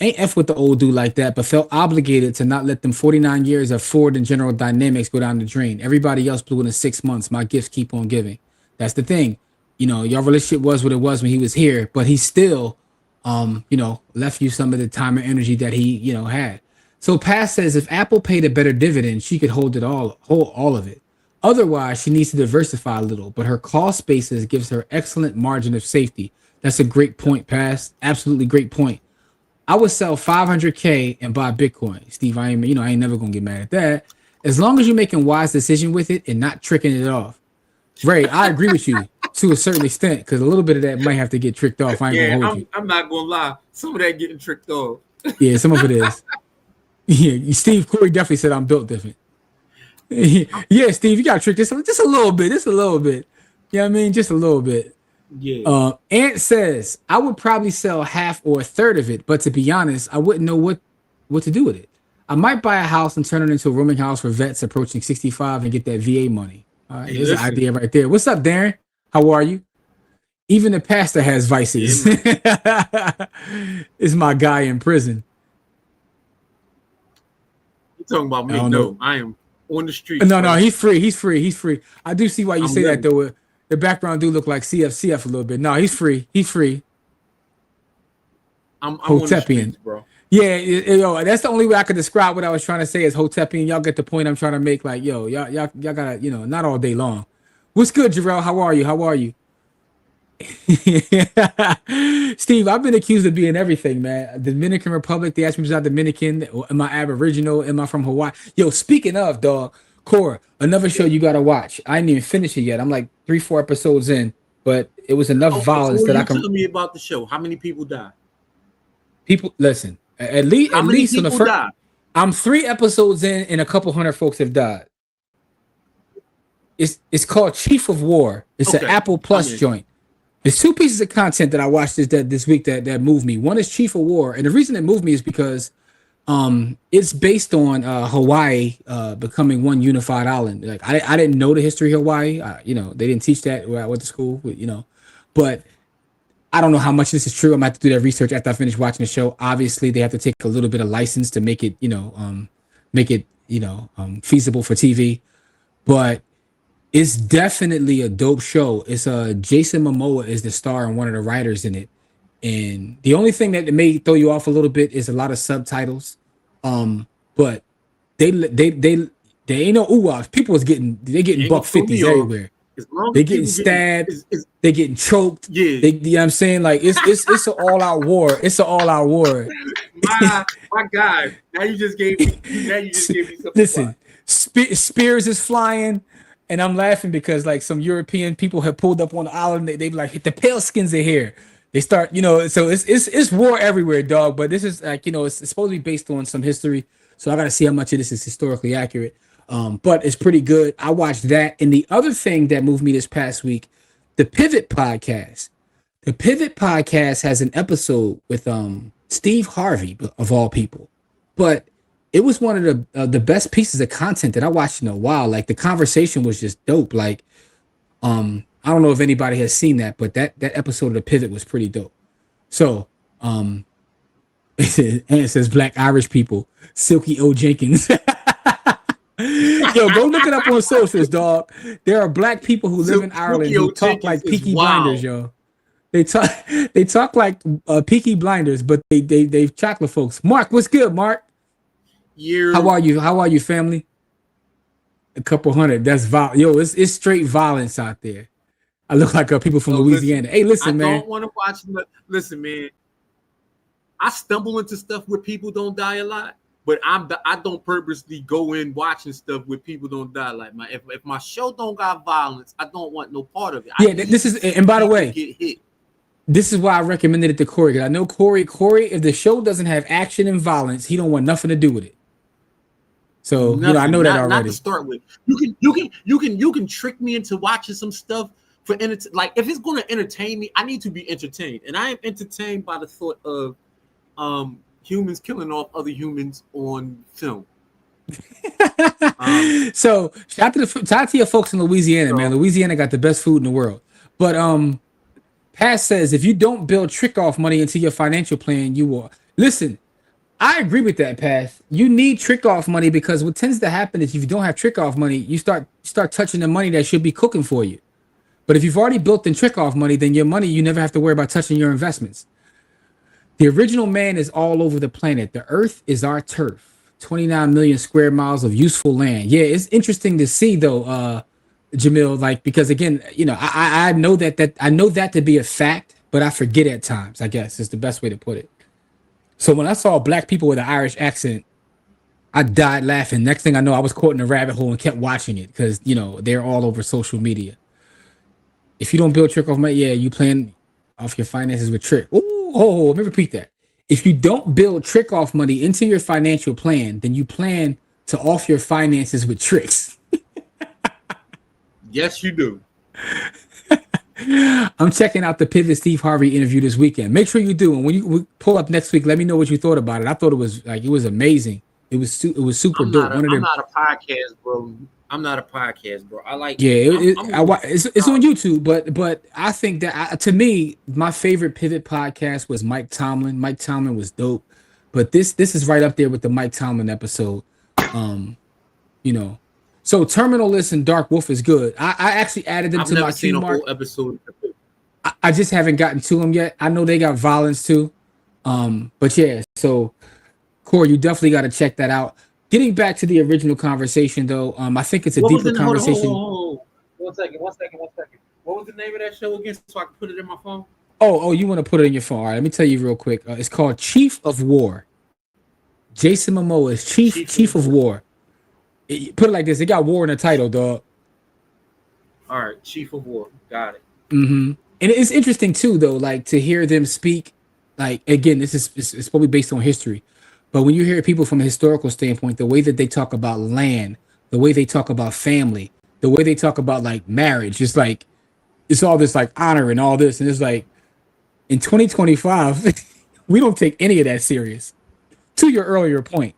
Ain't F with the old dude like that, but felt obligated to not let them 49 years of Ford and General Dynamics go down the drain. Everybody else blew it in 6 months. My gifts keep on giving. That's the thing. Your relationship was what it was when he was here, but he still, left you some of the time and energy that he, had. So Pass says if Apple paid a better dividend, she could hold all of it. Otherwise, she needs to diversify a little, but her cost basis gives her excellent margin of safety. That's a great point, Pass. Absolutely great point. I would sell 500K and buy Bitcoin. Steve, I ain't never gonna get mad at that. As long as you're making wise decision with it and not tricking it off. Ray, I agree with you to a certain extent because a little bit of that might have to get tricked off. I ain't Yeah, gonna hold you. I'm not gonna lie. Some of that getting tricked off. Yeah, some of it is. Yeah, Steve Corey definitely said I'm built different. Yeah, Steve, you got tricked just a little bit. Just a little bit. You know what I mean? Just a little bit. Yeah. Ant says I would probably sell half or a third of it, but to be honest, I wouldn't know what to do with it. I might buy a house and turn it into a rooming house for vets approaching 65 and get that VA money. All right, Hey, there's an listen. idea right there. What's up, Darren? How are you? Even the pastor has Yeah, vices. man. Is my guy in prison? You talking about I me? don't know. No, I am on the streets, No, no, brother. he's free. He's free. He's free. I do see why you I'm say that living. though. The background do look like CFCF a little bit. No, he's free. He's free. I'm on the Hotepian. streets, bro. Yeah, yo, that's the only way I could describe what I was trying to say is Hotepian. Y'all get the point I'm trying to make. Like, yo, y'all gotta, not all day long. What's good, Jarrell? How are you? How are you? Steve, I've been accused of being everything, man. Dominican Republic, they asked me if I was Dominican. Am I Aboriginal? Am I from Hawaii? Yo, speaking of, dog, Cora, another show you gotta watch. I didn't even finish it yet. I'm like 3, 4 episodes in, but it was enough Oh, violence before that I you can. tell me about the show, how many people died? People, listen. How At many least on the people first, died? I'm 3 episodes in, and a couple hundred folks have died. It's called Chief of War. It's an Okay, Apple I'm Plus in. joint. There's 2 pieces of content that I watched this week that moved me. One is Chief of War, and the reason it moved me is because it's based on Hawaii becoming one unified island. Like I didn't know the history of Hawaii. They didn't teach that where I went to school. But I don't know how much this is true. I'm gonna have to do that research after I finish watching the show. Obviously, they have to take a little bit of license to make it, feasible for TV. But it's definitely a dope show. It's Jason Momoa is the star and one of the writers in it. And the only thing that may throw you off a little bit is a lot of subtitles. But they ain't no ooh people is they You getting ain't gonna buck throw me fifties off. everywhere. As long They as getting people getting, stabbed, is they getting choked. yeah. I'm saying? Like it's an all out war. It's an all out war. My God. Now you just gave me. Now you just gave me something. Listen, spears is flying, and I'm laughing because like some European people have pulled up on the island. They be like, the pale skins are here. They start, so it's war everywhere, dog. But this is like, it's supposed to be based on some history. So I gotta see how much of this is historically accurate. But it's pretty good. I watched that. And the other thing that moved me this past week, the Pivot podcast. The Pivot podcast has an episode with Steve Harvey of all people. But it was one of the best pieces of content that I watched in a while. Like the conversation was just dope. Like I don't know if anybody has seen that, but that episode of the Pivot was pretty dope. So and it says Black Irish people, Silky O Jenkins. Yo, go look it up on socials, dog. There are black people who live in Ireland who talk like Peaky Blinders, yo. They talk like Peaky Blinders, but they chocolate folks. Mark, what's good, Mark? How are you? How are you, family? A couple hundred. That's yo. It's straight violence out there. I look like people from Louisiana. Listen, hey, listen, man. I don't want to watch. Listen, man. I stumble into stuff where people don't die a lot, but I don't purposely go in watching stuff where people don't die. Like if my show don't got violence, I don't want no part of it. Yeah, this is. And by the way, get hit. This is why I recommended it to Corey. Because I know Corey, if the show doesn't have action and violence, he don't want nothing to do with it. So nothing, I know that already. Not to start with. You can trick me into watching some stuff for like if it's going to entertain me, I need to be entertained, and I am entertained by the thought of humans killing off other humans on film. So shout out to your folks in Louisiana, man. Louisiana got the best food in the world, but Pat says, if you don't build trick off money into your financial plan, you will. Listen, I agree with that, Pat. You need trick off money because what tends to happen is if you don't have trick off money, you start touching the money that should be cooking for you. But if you've already built in trick off money, then your money, you never have to worry about touching your investments. The original man is all over the planet. The earth is our turf. 29 million square miles of useful land. Yeah, it's interesting to see though, Jamil, like, because again, I know that I know that to be a fact, but I forget at times, I guess is the best way to put it. So when I saw black people with an Irish accent, I died laughing. Next thing I know, I was caught in a rabbit hole and kept watching it because, they're all over social media. If you don't build trick off money, yeah, you plan off your finances with trick. Let me repeat that. If you don't build trick off money into your financial plan, then you plan to off your finances with tricks. Yes, you do. I'm checking out the Pivot Steve Harvey interview this weekend. Make sure you do. And when you pull up next week, let me know what you thought about it. I thought it was amazing. It was super dope. I'm not a podcast, bro. I'm not a podcast, bro. I like. Yeah, I'm more. it's on YouTube, but I think that to me, my favorite pivot podcast was Mike Tomlin. Mike Tomlin was dope, but this is right up there with the Mike Tomlin episode. Um, you know, so Terminal List and Dark Wolf is good. I actually added them I've to my never queue, seen a Mark. whole episode. I just haven't gotten to them yet. I know they got violence too. But yeah, so Corey, you definitely got to check that out. Getting back to the original conversation, though, I think it's a What was deeper the hold on, conversation. hold on. 1 second, 1 second, 1 second. What was the name of that show again? So I can put it in my phone. Oh, you want to put it in your phone? All right, let me tell you real quick. It's called Chief of War. Jason Momoa is Chief of War. Put it like this: it got war in the title, dog. All right, Chief of War. Got it. And it's interesting too, though, like to hear them speak. Like again, this is it's probably based on history, but when you hear people from a historical standpoint, the way that they talk about land, the way they talk about family, the way they talk about like marriage, it's like it's all this like honor and all this, and it's like in 2025, we don't take any of that serious. To your earlier point,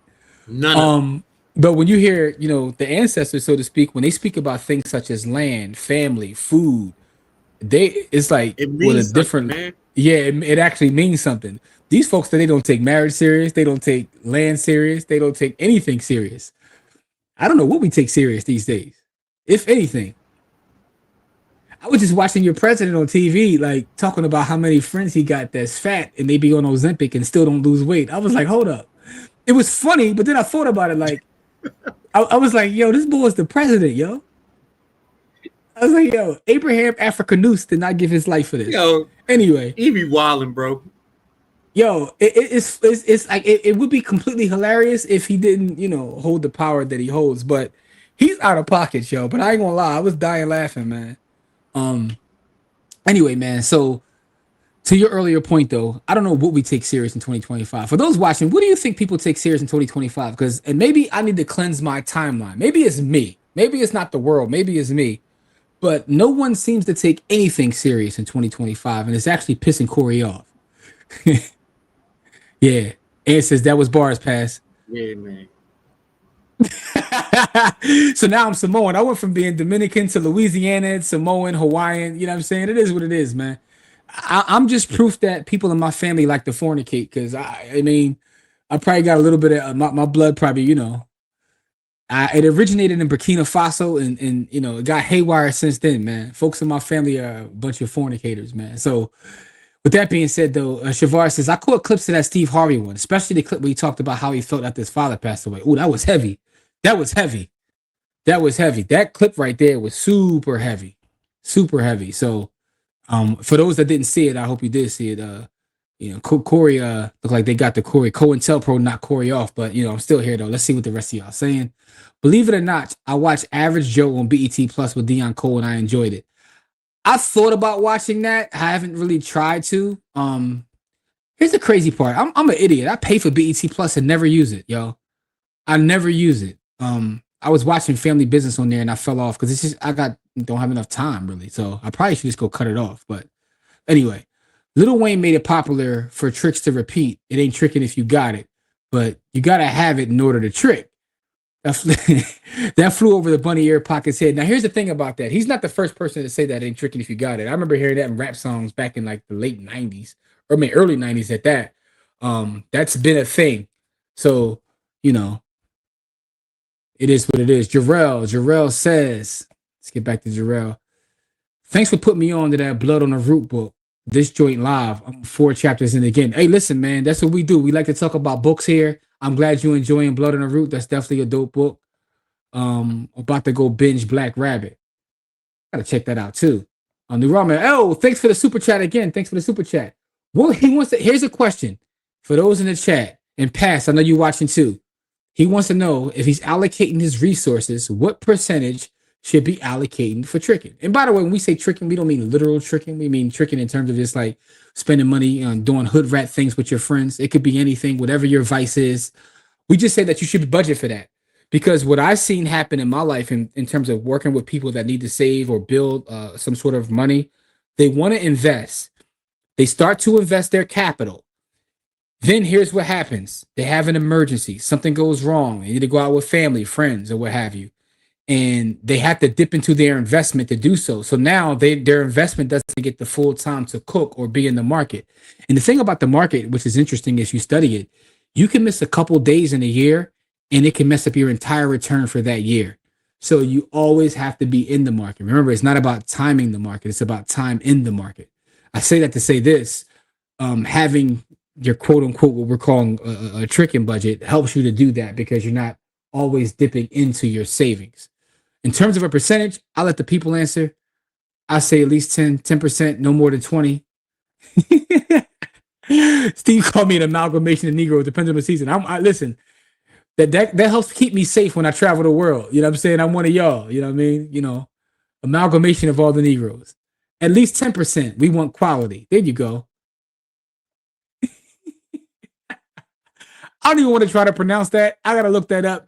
None. but when you hear, the ancestors, so to speak, when they speak about things such as land, family, food, it's like It with a means something, different, man. yeah, it actually means something. These folks that they don't take marriage serious, they don't take land serious, they don't take anything serious. I don't know what we take serious these days, if anything. I was just watching your president on TV, like talking about how many friends he got that's fat and they be on Ozempic and still don't lose weight. I was like, hold up. It was funny, but then I thought about it like, I was like, yo, this boy is the president, yo. I was like, yo, Abraham Africanus did not give his life for this. Yo, Anyway, he be wilding, bro. yo, it's like it would be completely hilarious if he didn't, hold the power that he holds. But he's out of pocket, yo. But I ain't gonna lie, I was dying laughing, man. Anyway, man. So to your earlier point, though, I don't know what we take serious in 2025. For those watching, what do you think people take serious in 2025? And maybe I need to cleanse my timeline. Maybe it's me. Maybe it's not the world. Maybe it's me. But no one seems to take anything serious in 2025, and it's actually pissing Corey off. Yeah. And says that was bars pass. Yeah, man. So now I'm Samoan. I went from being Dominican to Louisiana, Samoan, Hawaiian. You know what I'm saying? It is what it is, man. I'm just proof that people in my family like to fornicate because I mean, I probably got a little bit of my blood, probably, it originated in Burkina Faso and it got haywire since then, man. Folks in my family are a bunch of fornicators, man. So with that being said, though, Shavar says, I caught clips of that Steve Harvey one, especially the clip where he talked about how he felt after his father passed away. Oh, that was heavy. That was heavy. That was heavy. That clip right there was super heavy. Super heavy. So for those that didn't see it, I hope you did see it. Corey look like they got the Corey COINTELPRO knocked Corey off, but I'm still here though. Let's see what the rest of y'all saying. Believe it or not, I watched Average Joe on BET Plus with Deion Cole and I enjoyed it. I thought about watching that. I haven't really tried to. Here's the crazy part. I'm an idiot. I pay for BET Plus and never use it, yo. I never use it. I was watching Family Business on there and I fell off because it's just don't have enough time really. So I probably should just go cut it off. But anyway, Lil Wayne made it popular for tricks to repeat. It ain't tricking if you got it, but you gotta have it in order to trick. That flew over the bunny ear pocket's head. Now here's the thing about that. He's not the first person to say that it ain't tricking if you got it. I remember hearing that in rap songs back in like the late 90s or maybe early 90s at that. That's been a thing. So, it is what it is. Jarrell says, let's get back to Jarrell. Thanks for putting me on to that Blood on the Root book. This joint live. I'm 4 chapters in again. Hey, listen, man, that's what we do. We like to talk about books here. I'm glad you're enjoying Blood on the Root. That's definitely a dope book. About to go binge Black Rabbit. Gotta check that out too. New Ramen. Oh, thanks for the super chat again. Thanks for the super chat. Well, here's a question for those in the chat. And Pass, I know you're watching too. He wants to know if he's allocating his resources, what percentage should be allocating for tricking. And by the way, when we say tricking, we don't mean literal tricking. We mean tricking in terms of just like spending money on doing hood rat things with your friends. It could be anything, whatever your vice is. We just say that you should budget for that. Because what I've seen happen in my life in terms of working with people that need to save or build some sort of money, they want to invest. They start to invest their capital. Then here's what happens. They have an emergency. Something goes wrong. They need to go out with family, friends, or what have you. and they have to dip into their investment to do so. So now their investment doesn't get the full time to cook or be in the market. And the thing about the market, which is interesting, is you study it, you can miss a couple days in a year, and it can mess up your entire return for that year. So you always have to be in the market. Remember, it's not about timing the market; it's about time in the market. I say that to say this: having your quote unquote what we're calling a tricking budget helps you to do that because you're not always dipping into your savings. In terms of a percentage, I'll let the people answer. I say at least 10%, no more than 20. Steve called me an amalgamation of Negro. It depends on the season. I listen, that helps keep me safe when I travel the world. You know what I'm saying? I'm one of y'all. You know what I mean? Amalgamation of all the Negroes. At least 10%. We want quality. There you go. I don't even want to try to pronounce that. I gotta look that up.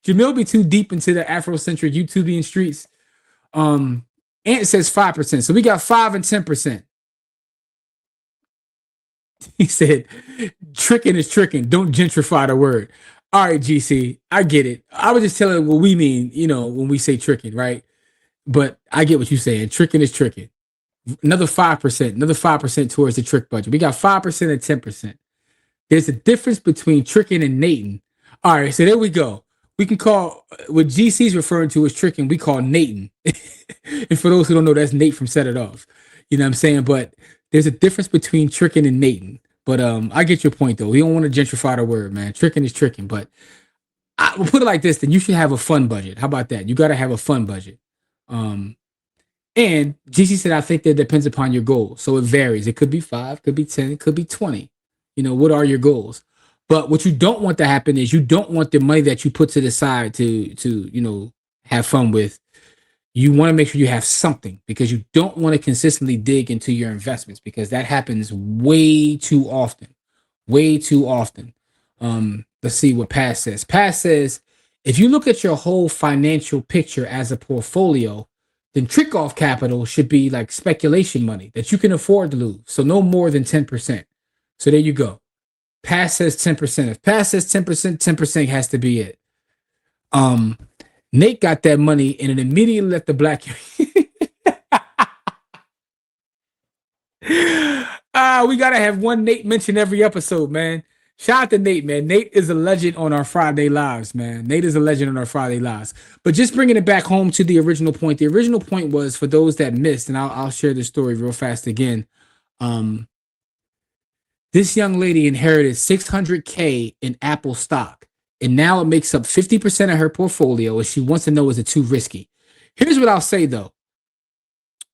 Jamil be too deep into the Afrocentric YouTubian streets. Ant says 5%. So we got 5 and 10%. He said, tricking is tricking. Don't gentrify the word. All right, GC, I get it. I was just telling what we mean, when we say tricking, right? But I get what you're saying. Tricking is tricking. Another 5% towards the trick budget. We got 5% and 10%. There's a difference between tricking and nating. All right, so there we go. We can call what GC's referring to as tricking, we call nating. And for those who don't know, that's Nate from Set It Off. You know what I'm saying? But there's a difference between tricking and nating. But I get your point though. We don't want to gentrify the word, man. Tricking is tricking. But I will put it like this: then you should have a fun budget. How about that? You got to have a fun budget. Um, and GC said, I think that depends upon your goals. So it varies. It could be 5, could be 10, it could be 20. What are your goals? But what you don't want to happen is you don't want the money that you put to the side to have fun with. You want to make sure you have something because you don't want to consistently dig into your investments because that happens way too often. Way too often. Let's see what Pass says. Pass says, if you look at your whole financial picture as a portfolio, then trick off capital should be like speculation money that you can afford to lose. So no more than 10%. So there you go. Pass says 10%. If Pass says 10%, 10% has to be it. Nate got that money and it immediately left the black. We gotta have one Nate mention every episode, man. Shout out to Nate, man. Nate is a legend on our Friday lives, man. Nate is a legend on our Friday lives. But just bringing it back home to the original point. The original point was for those that missed, and I'll share this story real fast again. This young lady inherited $600K in Apple stock, and now it makes up 50% of her portfolio. And she wants to know, is it too risky? Here's what I'll say though.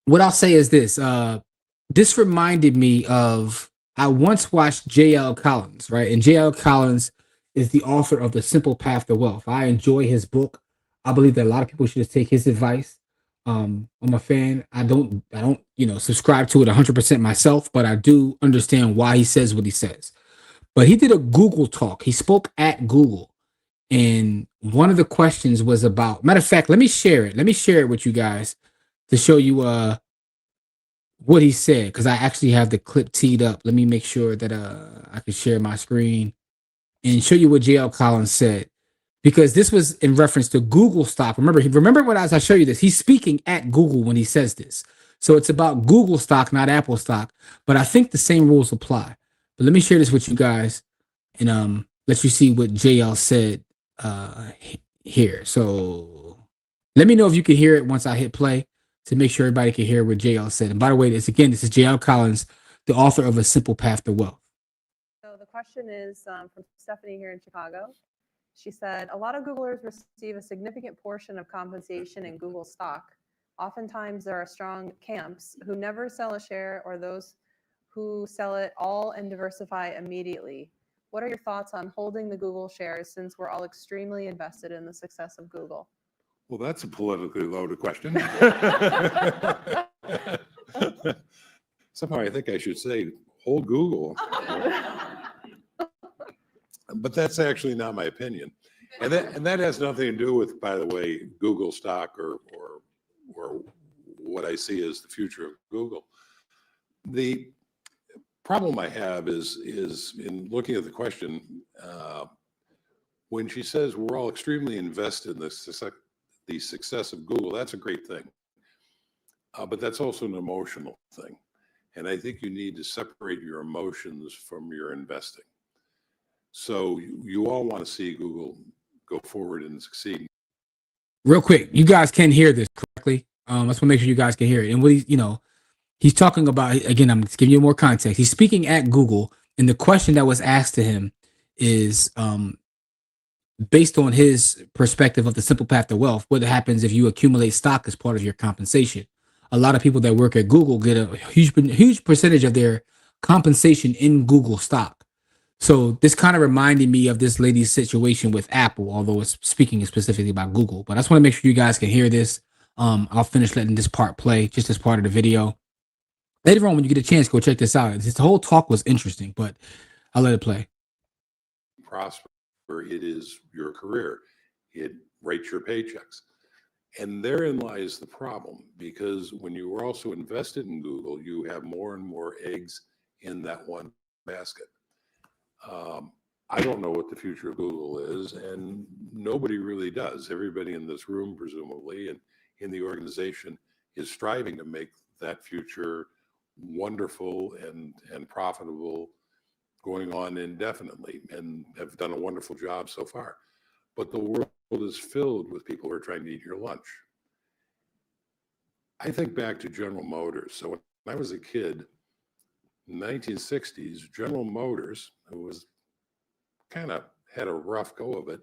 What I'll say is this. This reminded me of, I once watched J.L. Collins, right? And J.L. Collins is the author of The Simple Path to Wealth. I enjoy his book. I believe that a lot of people should just take his advice. I'm a fan. I don't, subscribe to it 100% myself, but I do understand why he says what he says. But he did a Google talk. He spoke at Google. And one of the questions was about, matter of fact, let me share it. Let me share it with you guys to show you what he said, because I actually have the clip teed up. Let me make sure that I can share my screen and show you what JL Collins said, because this was in reference to Google stock. Remember when I show you this, he's speaking at Google when he says this. So it's about Google stock, not Apple stock. But I think the same rules apply. But let me share this with you guys and let you see what JL said here. So let me know if you can hear it once I hit play, to make sure everybody can hear what JL said. And by the way, this is JL Collins, the author of A Simple Path to Wealth. So the question is from Stephanie here in Chicago. She said, a lot of Googlers receive a significant portion of compensation in Google stock. Oftentimes there are strong camps who never sell a share, or those who sell it all and diversify immediately. What are your thoughts on holding the Google shares, since we're all extremely invested in the success of Google? Well, that's a politically loaded question. Somehow I think I should say, hold Google. But that's actually not my opinion. And that has nothing to do with, by the way, Google stock or what I see as the future of Google. The problem I have is in looking at the question, when she says we're all extremely invested in the success of Google, that's a great thing. But that's also an emotional thing. And I think you need to separate your emotions from your investing. So you all want to see Google go forward and succeed. Real quick, you guys can hear this correctly. I just want to make sure you guys can hear it. And what he's talking about, again, I'm just giving you more context. He's speaking at Google, and the question that was asked to him is based on his perspective of the simple path to wealth, what happens if you accumulate stock as part of your compensation. A lot of people that work at Google get a huge percentage of their compensation in Google stock. So this kind of reminded me of this lady's situation with Apple, although it's speaking specifically about Google. But I just want to make sure you guys can hear this. I'll finish letting this part play just as part of the video. Later on, when you get a chance, go check this out. The whole talk was interesting, but I'll let it play. Prosper, it is your career. It rates your paychecks. And therein lies the problem, because when you are also invested in Google, you have more and more eggs in that one basket. I don't know what the future of Google is, and nobody really does. Everybody in this room, presumably, and in the organization is striving to make that future wonderful and profitable, going on indefinitely, and have done a wonderful job so far. But the world is filled with people who are trying to eat your lunch. I think back to General Motors. So when I was a kid, in the 1960s, General Motors, who was kind of had a rough go of it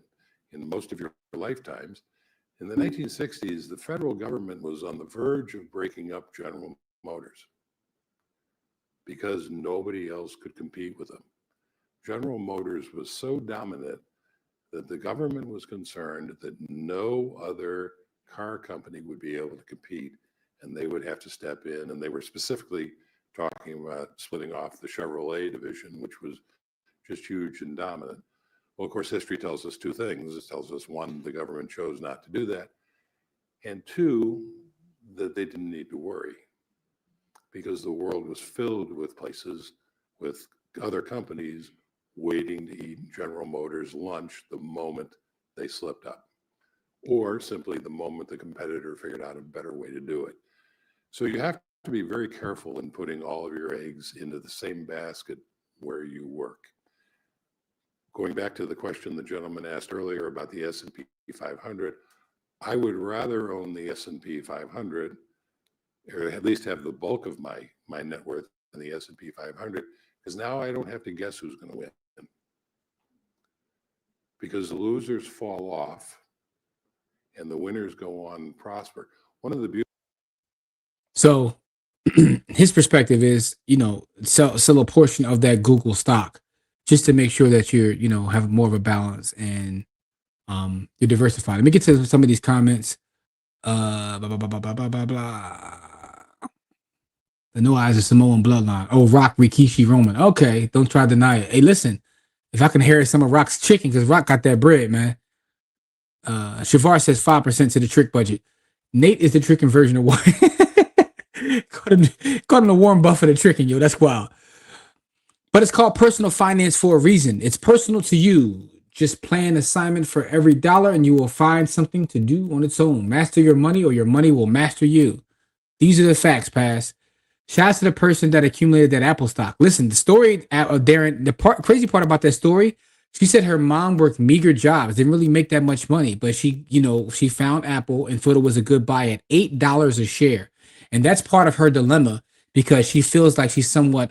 in most of your lifetimes, in the 1960s, the federal government was on the verge of breaking up General Motors because nobody else could compete with them. General Motors was so dominant that the government was concerned that no other car company would be able to compete, and they would have to step in. And they were specifically talking about splitting off the Chevrolet division, which was just huge and dominant. Well, of course, history tells us two things. It tells us, one, the government chose not to do that, and two, that they didn't need to worry, because the world was filled with places with other companies waiting to eat General Motors lunch the moment they slipped up, or simply the moment the competitor figured out a better way to do it. So you have to be very careful in putting all of your eggs into the same basket where you work. Going back to the question the gentleman asked earlier about the S&P 500, I would rather own the S&P 500, or at least have the bulk of my net worth in the S&P 500, because now I don't have to guess who's going to win. Because the losers fall off and the winners go on and prosper. One of the beautiful. So his perspective is, sell a portion of that Google stock just to make sure that you're, have more of a balance and you're diversified. Let me get to some of these comments. Blah, blah, blah, blah, blah, blah, blah, blah. The No Eyes of Samoan bloodline. Oh, Rock Rikishi Roman. Okay, don't try to deny it. Hey, listen, if I can hear some of Rock's chicken, because Rock got that bread, man. Shavar says 5% to the trick budget. Nate is the tricking version of what? caught him the Warren Buffett of tricking, yo. That's wild. But it's called personal finance for a reason. It's personal to you. Just plan an assignment for every dollar and you will find something to do on its own. Master your money or your money will master you. These are the facts, Pass. Shout out to the person that accumulated that Apple stock. Listen, the story of Darren, crazy part about that story, she said her mom worked meager jobs, didn't really make that much money, but she found Apple and thought it was a good buy at $8 a share. And that's part of her dilemma, because she feels like she's somewhat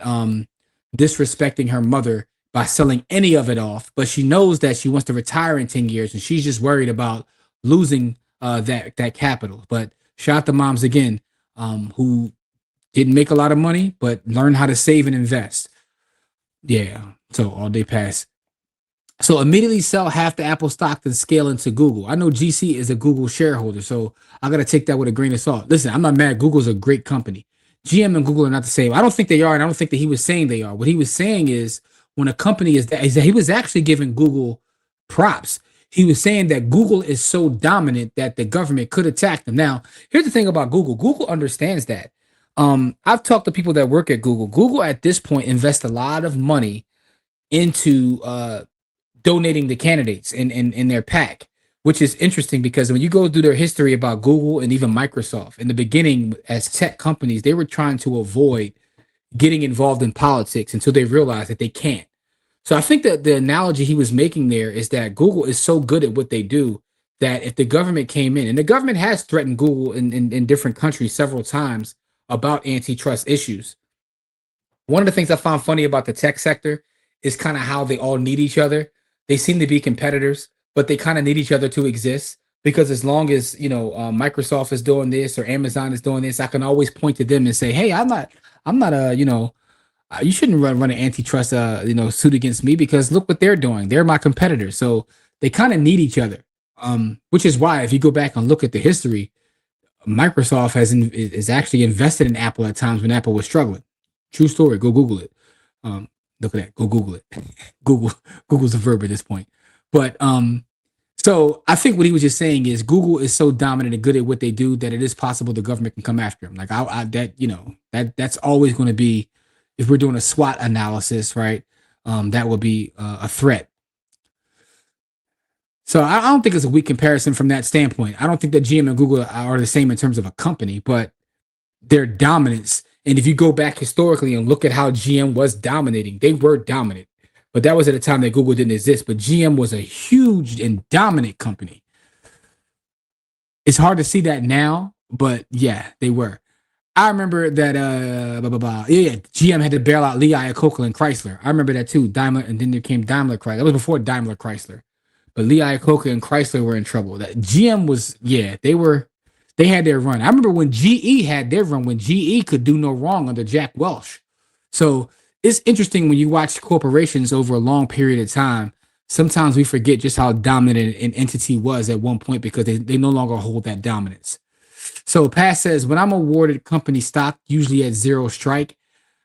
disrespecting her mother by selling any of it off, but she knows that she wants to retire in 10 years and she's just worried about losing that capital. But shout out to moms again, who didn't make a lot of money, but learn how to save and invest. Yeah. So all day pass. So immediately sell half the Apple stock and scale into Google. I know GC is a Google shareholder, so I got to take that with a grain of salt. Listen, I'm not mad. Google's a great company. GM and Google are not the same. I don't think they are, and I don't think that he was saying they are. What he was saying is, when a company is that he was actually giving Google props. He was saying that Google is so dominant that the government could attack them. Now, here's the thing about Google. Google understands that. I've talked to people that work at Google. Google at this point invests a lot of money into donating the candidates in their PAC, which is interesting because when you go through their history about Google and even Microsoft, in the beginning, as tech companies, they were trying to avoid getting involved in politics until they realized that they can't. So I think that the analogy he was making there is that Google is so good at what they do that if the government came in, and the government has threatened Google in different countries several times about antitrust issues. One of the things I found funny about the tech sector is kind of how they all need each other. They seem to be competitors, but they kind of need each other to exist because as long as Microsoft is doing this or Amazon is doing this, I can always point to them and say, "Hey, I'm not a you shouldn't run an antitrust suit against me because look what they're doing. They're my competitors." So they kind of need each other, which is why if you go back and look at the history, Microsoft is actually invested in Apple at times when Apple was struggling. True story. Go Google it. Look at that. Go Google it. Google's a verb at this point. But so I think what he was just saying is Google is so dominant and good at what they do that it is possible the government can come after them. Like that's always going to be, if we're doing a SWOT analysis, right? That will be a threat. So I don't think it's a weak comparison from that standpoint. I don't think that GM and Google are the same in terms of a company, but their dominance. And if you go back historically and look at how GM was dominating, they were dominant. But that was at a time that Google didn't exist. But GM was a huge and dominant company. It's hard to see that now, but yeah, they were. I remember that GM had to bail out Lee Iacocca and Chrysler. I remember that too. Daimler, and then there came Daimler Chrysler. That was before Daimler Chrysler. But Lee Iacocca and Chrysler were in trouble. That GM was, they had their run. I remember when GE had their run, when GE could do no wrong under Jack Welch. So it's interesting when you watch corporations over a long period of time. Sometimes we forget just how dominant an entity was at one point because they no longer hold that dominance. So Pat says, when I'm awarded company stock, usually at zero strike,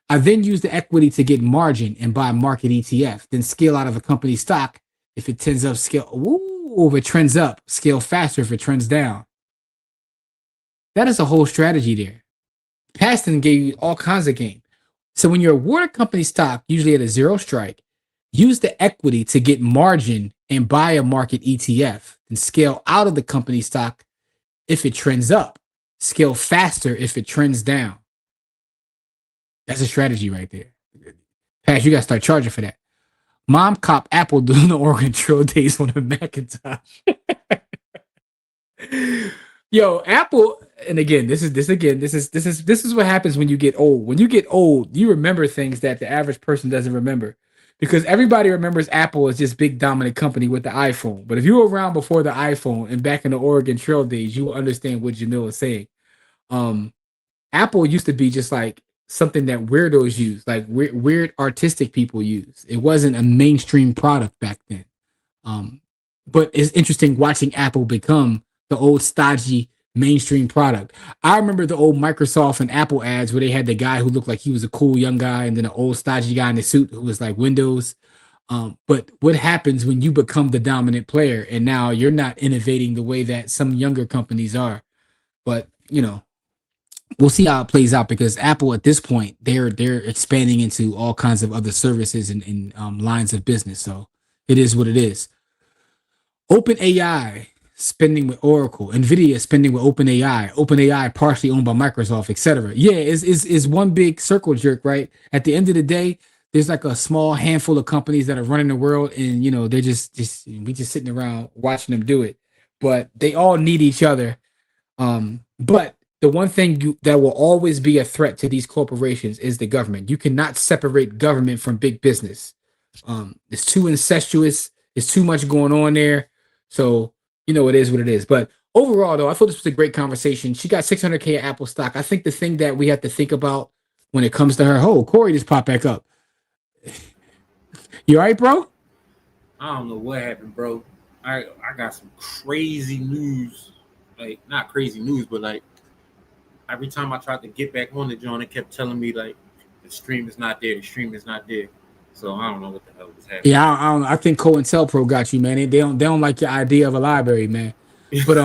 I then use the equity to get margin and buy market ETF, then scale out of a company stock. If it trends up, scale. Ooh, if it trends up, scale faster if it trends down. That is a whole strategy there. Paston gave you all kinds of game. So when you're awarded company stock, usually at a zero strike, use the equity to get margin and buy a market ETF and scale out of the company stock if it trends up. Scale faster if it trends down. That's a strategy right there. Pat, you got to start charging for that. Mom cop Apple doing the Oregon Trail days on a Macintosh. Yo, Apple, and again, this is what happens when you get old. When you get old, you remember things that the average person doesn't remember. Because everybody remembers Apple as this big dominant company with the iPhone. But if you were around before the iPhone and back in the Oregon Trail days, you will understand what Jamil is saying. Apple used to be just like something that weirdos use, like weird artistic people use. It wasn't a mainstream product back then. But it's interesting watching Apple become the old stodgy mainstream product. I remember the old Microsoft and Apple ads where they had the guy who looked like he was a cool young guy and then an old stodgy guy in the suit who was like Windows. But what happens when you become the dominant player and now you're not innovating the way that some younger companies are? But, we'll see how it plays out because Apple at this point, they're expanding into all kinds of other services and lines of business. So it is what it is. OpenAI spending with Oracle, Nvidia spending with OpenAI partially owned by Microsoft, etc. Yeah, is one big circle jerk, right? At the end of the day, there's like a small handful of companies that are running the world, and they're just we just sitting around watching them do it. But they all need each other. But the one thing that will always be a threat to these corporations is the government. You cannot separate government from big business. It's too incestuous. It's too much going on there. So, it is what it is. But overall, though, I thought this was a great conversation. She got 600K of Apple stock. I think the thing that we have to think about when it comes to her, Corey just popped back up. You all right, bro? I don't know what happened, bro. I got some crazy news. Like, not crazy news, but like, every time I tried to get back on the joint, it kept telling me like the stream is not there. The stream is not there. So I don't know what the hell was happening. Yeah, I don't know. I think COINTELPRO got you, man. They don't like your idea of a library, man. But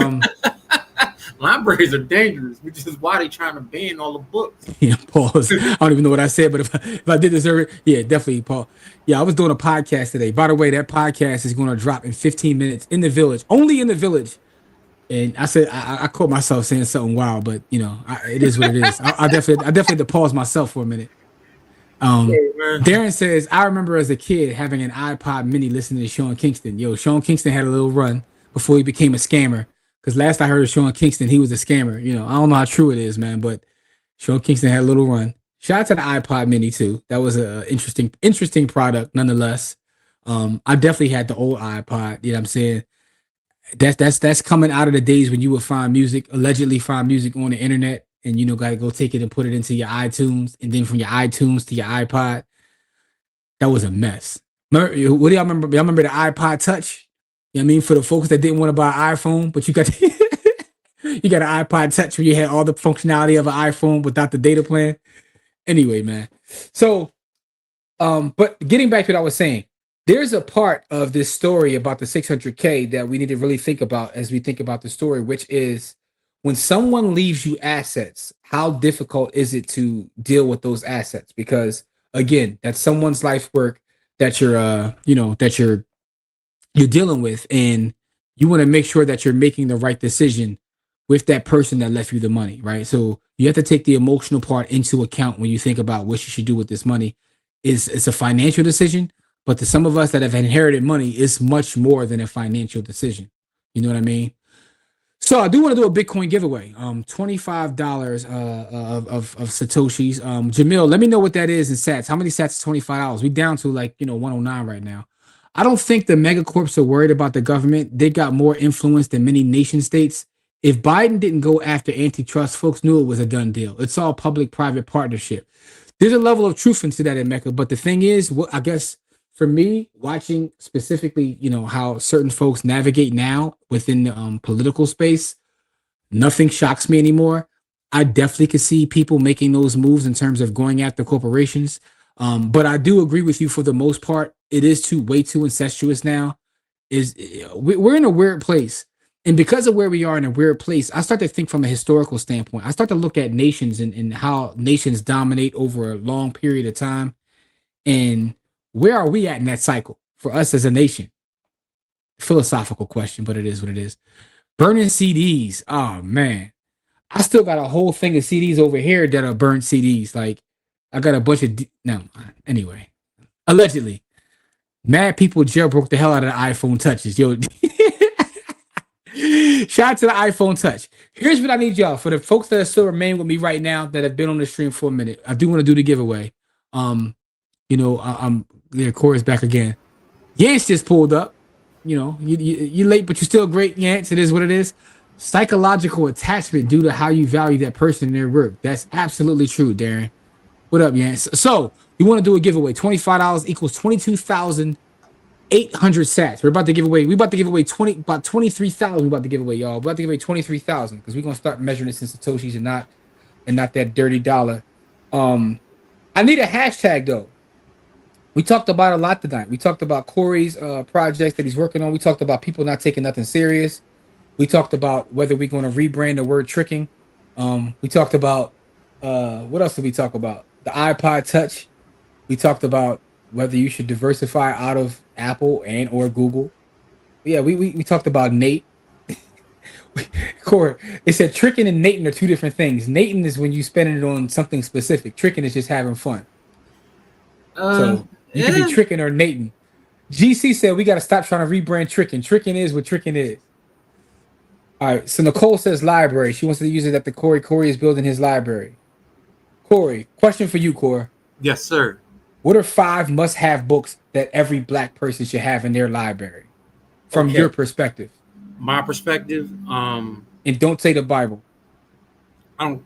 Libraries are dangerous, which is why they trying to ban all the books. Yeah, pause. I don't even know what I said, but if I did deserve it, yeah, definitely, Paul. Yeah, I was doing a podcast today. By the way, that podcast is going to drop in 15 minutes in the village, only in the village. And I said I caught myself saying something wild, but you know, it is what it is. I definitely had to pause myself for a minute. Hey, man. Darren says, I remember as a kid having an iPod mini listening to Sean Kingston. Yo, Sean Kingston had a little run before he became a scammer. Because last I heard of Sean Kingston, he was a scammer. You know, I don't know how true it is, man, but Sean Kingston had a little run. Shout out to the iPod mini too. That was a interesting product nonetheless. I definitely had the old iPod, you know what I'm saying? That's coming out of the days when you would allegedly find music on the internet, and you know, gotta go take it and put it into your iTunes, and then from your iTunes to your iPod. That was a mess. What do y'all remember? Y'all remember the iPod Touch? You know what I mean? For the folks that didn't want to buy an iPhone, but you got you got an iPod Touch where you had all the functionality of an iPhone without the data plan. Anyway, man. So, but getting back to what I was saying, there's a part of this story about the 600K that we need to really think about as we think about the story, which is when someone leaves you assets, how difficult is it to deal with those assets? Because again, that's someone's life work that you're dealing with, and you want to make sure that you're making the right decision with that person that left you the money, right? So you have to take the emotional part into account when you think about what you should do with this money. It's a financial decision, but to some of us that have inherited money, it's much more than a financial decision. You know what I mean? So I do want to do a Bitcoin giveaway. $25 of Satoshis. Jamil, let me know what that is in sats. How many sats is $25? We down to 109 right now. I don't think the megacorps are worried about the government. They got more influence than many nation states. If Biden didn't go after antitrust, folks knew it was a done deal. It's all public-private partnership. There's a level of truth into that in Mecca, but the thing is, what I guess for me, watching specifically, how certain folks navigate now within the political space, nothing shocks me anymore. I definitely could see people making those moves in terms of going after corporations. But I do agree with you for the most part. It is way too incestuous now. We're in a weird place. And because of where we are in a weird place, I start to think from a historical standpoint. I start to look at nations and how nations dominate over a long period of time. And where are we at in that cycle for us as a nation? Philosophical question, but it is what it is. Burning CDs. Oh, man. I still got a whole thing of CDs over here that are burnt CDs. Like, I got a bunch of... Anyway. Allegedly. Mad people jailbroke the hell out of the iPhone touches. Yo. Shout out to the iPhone Touch. Here's what I need y'all. For the folks that still remain with me right now that have been on the stream for a minute, I do want to do the giveaway. Corey's back again. Yance just pulled up. You're late, but you're still great, Yance. It is what it is. Psychological attachment due to how you value that person and their work. That's absolutely true, Darren. What up, Yance? So you want to do a giveaway. $25 equals 22,800 sats. We about to give away about 23,000. We're about to give away, y'all. We're about to give away 23,000 because we're gonna start measuring this in Satoshis and not that dirty dollar. I need a hashtag though. We talked about a lot tonight. We talked about Corey's projects that he's working on. We talked about people not taking nothing serious. We talked about whether we're going to rebrand the word tricking. We talked about what else did we talk about? The iPod Touch. We talked about whether you should diversify out of Apple and or Google. Yeah, we talked about Nate. Corey, it said tricking and Nating are two different things. Nating is when you spend it on something specific. Tricking is just having fun. So you can be tricking or Nating. GC said we got to stop trying to rebrand tricking. Tricking is what tricking is. All right. So Nicole says library. She wants to use it at the Corey. Corey is building his library. Corey, question for you, Corey. Yes, sir. What are 5 must-have books that every Black person should have in their library, from your perspective? My perspective. And don't say the Bible. Man,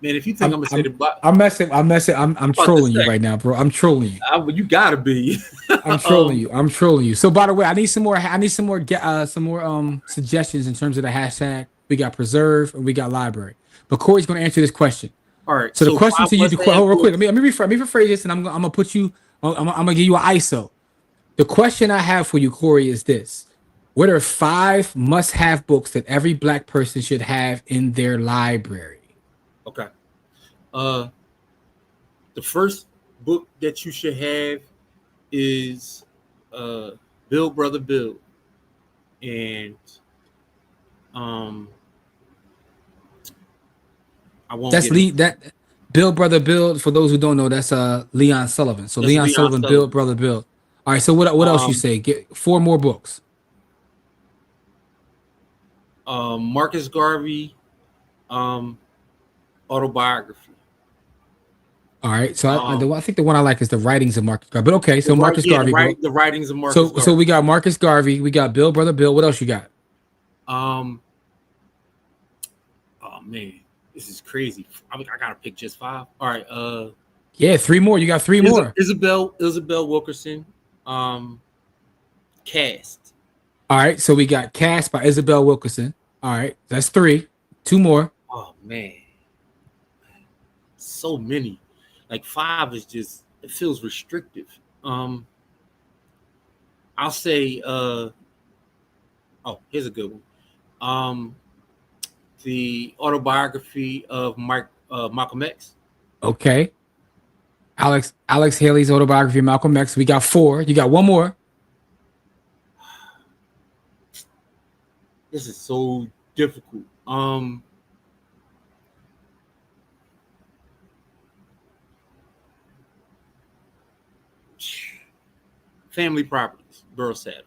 if you think I'm gonna say the Bible, I'm messing. I'm trolling you right now, bro. I'm trolling you. You gotta be. I'm trolling you. I'm trolling you. So, by the way, I need some more suggestions in terms of the hashtag. We got preserve and we got library. But Corey's going to answer this question. All right. So the question to you, real quick. Let me rephrase this, and I'm gonna put you. I'm gonna give you an ISO. The question I have for you, Corey, is this: What are 5 must-have books that every Black person should have in their library? Okay. The first book that you should have is Bill Brother Bill, and um, I won't That's get it. that Bill Brother Bill. For those who don't know, that's Leon Sullivan. So That's Leon Leon Sullivan, Bill Sullivan. Brother Bill. All right. So what else you Um, say? Get 4 more books. Marcus Garvey, um, autobiography. All right. So Um, I think the one I like is the writings of Marcus Garvey. But okay. So Marcus yeah, Garvey, bro. the writings of Marcus So Garvey. we got Marcus Garvey. We got Bill Brother Bill. What else you got? Um, oh man, this is crazy. I gotta pick just 5. All right. Yeah, 3 more. You got 3 more. Isabel Wilkerson. Cast. All right. So we got Cast by Isabel Wilkerson. All right. That's 3. 2 more. Oh man, so many. Like 5 is just, it feels restrictive. I'll say here's a good one. The autobiography of Malcolm X. Okay. Alex Haley's autobiography of Malcolm X. We got 4. You got 1 more. This is so difficult. Family Properties, Burl Satter.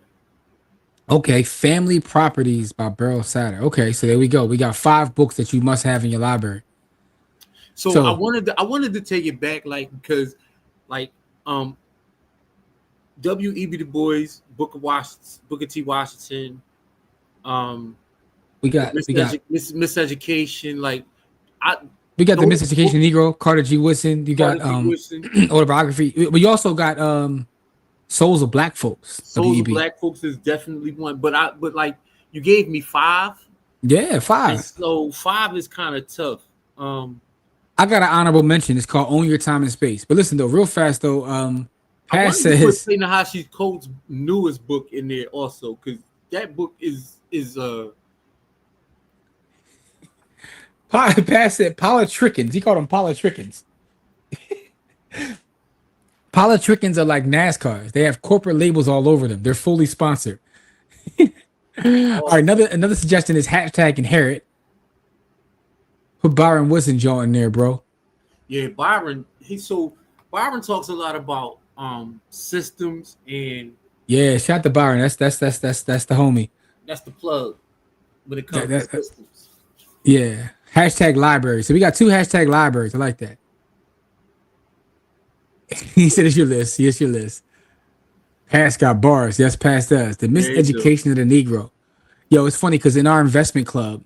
Okay, Family Properties by Burl Satter. Okay, so there we go. We got 5 books that you must have in your library. So I wanted to take it back, like, because like W.E.B. Du Bois, Booker T. Washington, we got Miseducation, like we got the Miseducation Negro, Carter G. Woodson. You got autobiography, but you also got Souls of Black Folks. Souls of Black Folks is definitely one, but like you gave me 5. Yeah, 5. And so 5 is kind of tough. I got an honorable mention. It's called Own Your Time and Space. But listen though, real fast though, Pass says put Nahashi Coates' newest book in there also, because that book is Pass said politricans. He called them politricans. Politricans are like NASCARs. They have corporate labels all over them. They're fully sponsored. All right, another suggestion is hashtag inherit. Put Byron Woodson jaw in there, bro. Yeah, Byron talks a lot about systems and shout to Byron. That's the homie. That's the plug when it comes to systems. Yeah. Hashtag library. So we got 2 hashtag libraries. I like that. He said it's your list. Yes, your list. Pass got bars. Yes, Pass does. The Miseducation of the Negro. Yo, it's funny because in our investment club,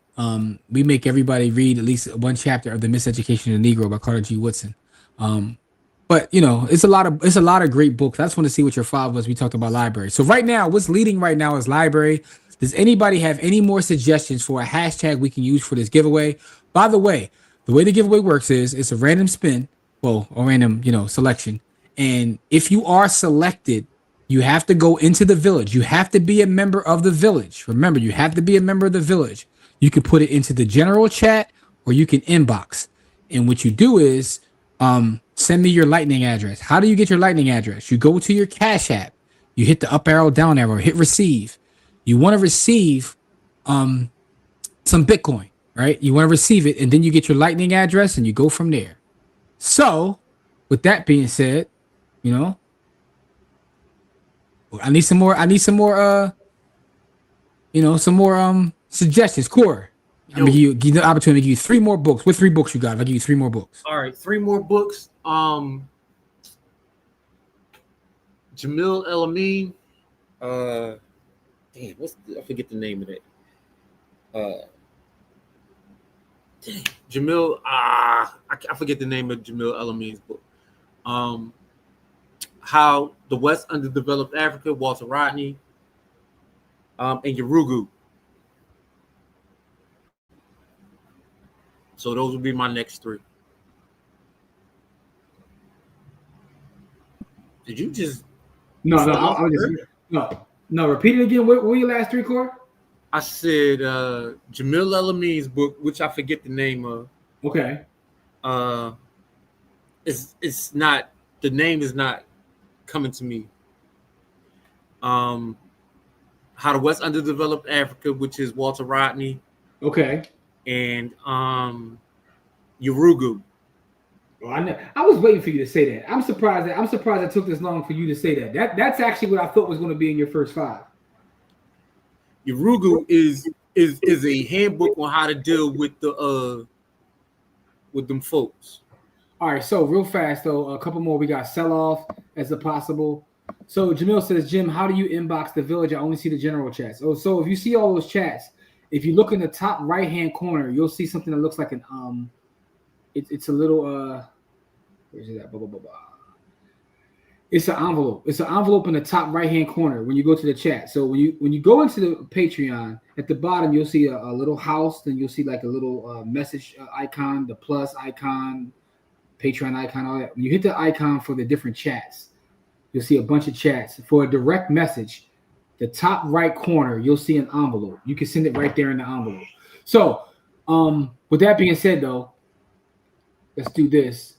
we make everybody read at least 1 chapter of The Miseducation of the Negro by Carter G. Woodson. But you know, it's a lot of great books. I just want to see what your 5 was. We talked about library. So right now, what's leading right now is library. Does anybody have any more suggestions for a hashtag we can use for this giveaway? By the way the giveaway works is it's a random spin, a random, selection. And if you are selected, you have to go into the village. You have to be a member of the village. Remember, you have to be a member of the village. You can put it into the general chat or you can inbox. And what you do is send me your Lightning address. How do you get your Lightning address? You go to your Cash App. You hit the up arrow, down arrow, hit receive. You want to receive some Bitcoin, right? You want to receive it, and then you get your Lightning address, and you go from there. So, with that being said, I need some more. Some more suggestions. Core. I'm gonna give you the opportunity to give you 3 more books. What 3 books you got? I'll give you 3 more books. All right, 3 more books. Jamil El-Amin. I forget the name of that. Jamil. I forget the name of Jamil El-Amin's book. How the West Underdeveloped Africa, Walter Rodney, and Yurugu. So those would be my next 3. Did you just? No. No, repeat it again. What were your last three, Core? I said Jamil El-Amin's book, which I forget the name of. Okay. It's not, the name is not coming to me. How the West Underdeveloped Africa, which is Walter Rodney, Okay. and Urugu. Well, I was waiting for you to say that. I'm surprised it took this long for you to say that. That's actually what I thought was going to be in your first five. Urugu is a handbook on how to deal with them folks. All right, so real fast though, a couple more. We got sell off as a possible. So Jamil says, Jim, how do you inbox the village? I only see the general chats. Oh, so if you see all those chats, if you look in the top right hand corner, you'll see something that looks like an it's a little where's it at? Blah, blah, blah, blah. It's an envelope. It's an envelope in the top right hand corner when you go to the chat. So when you go into the Patreon, at the bottom you'll see a little house. Then you'll see like a little message icon, the plus icon, Patreon icon, all that. When you hit the icon for the different chats, you'll see a bunch of chats. For a direct message, the top right corner, you'll see an envelope. You can send it right there in the envelope. So with that being said, though, let's do this.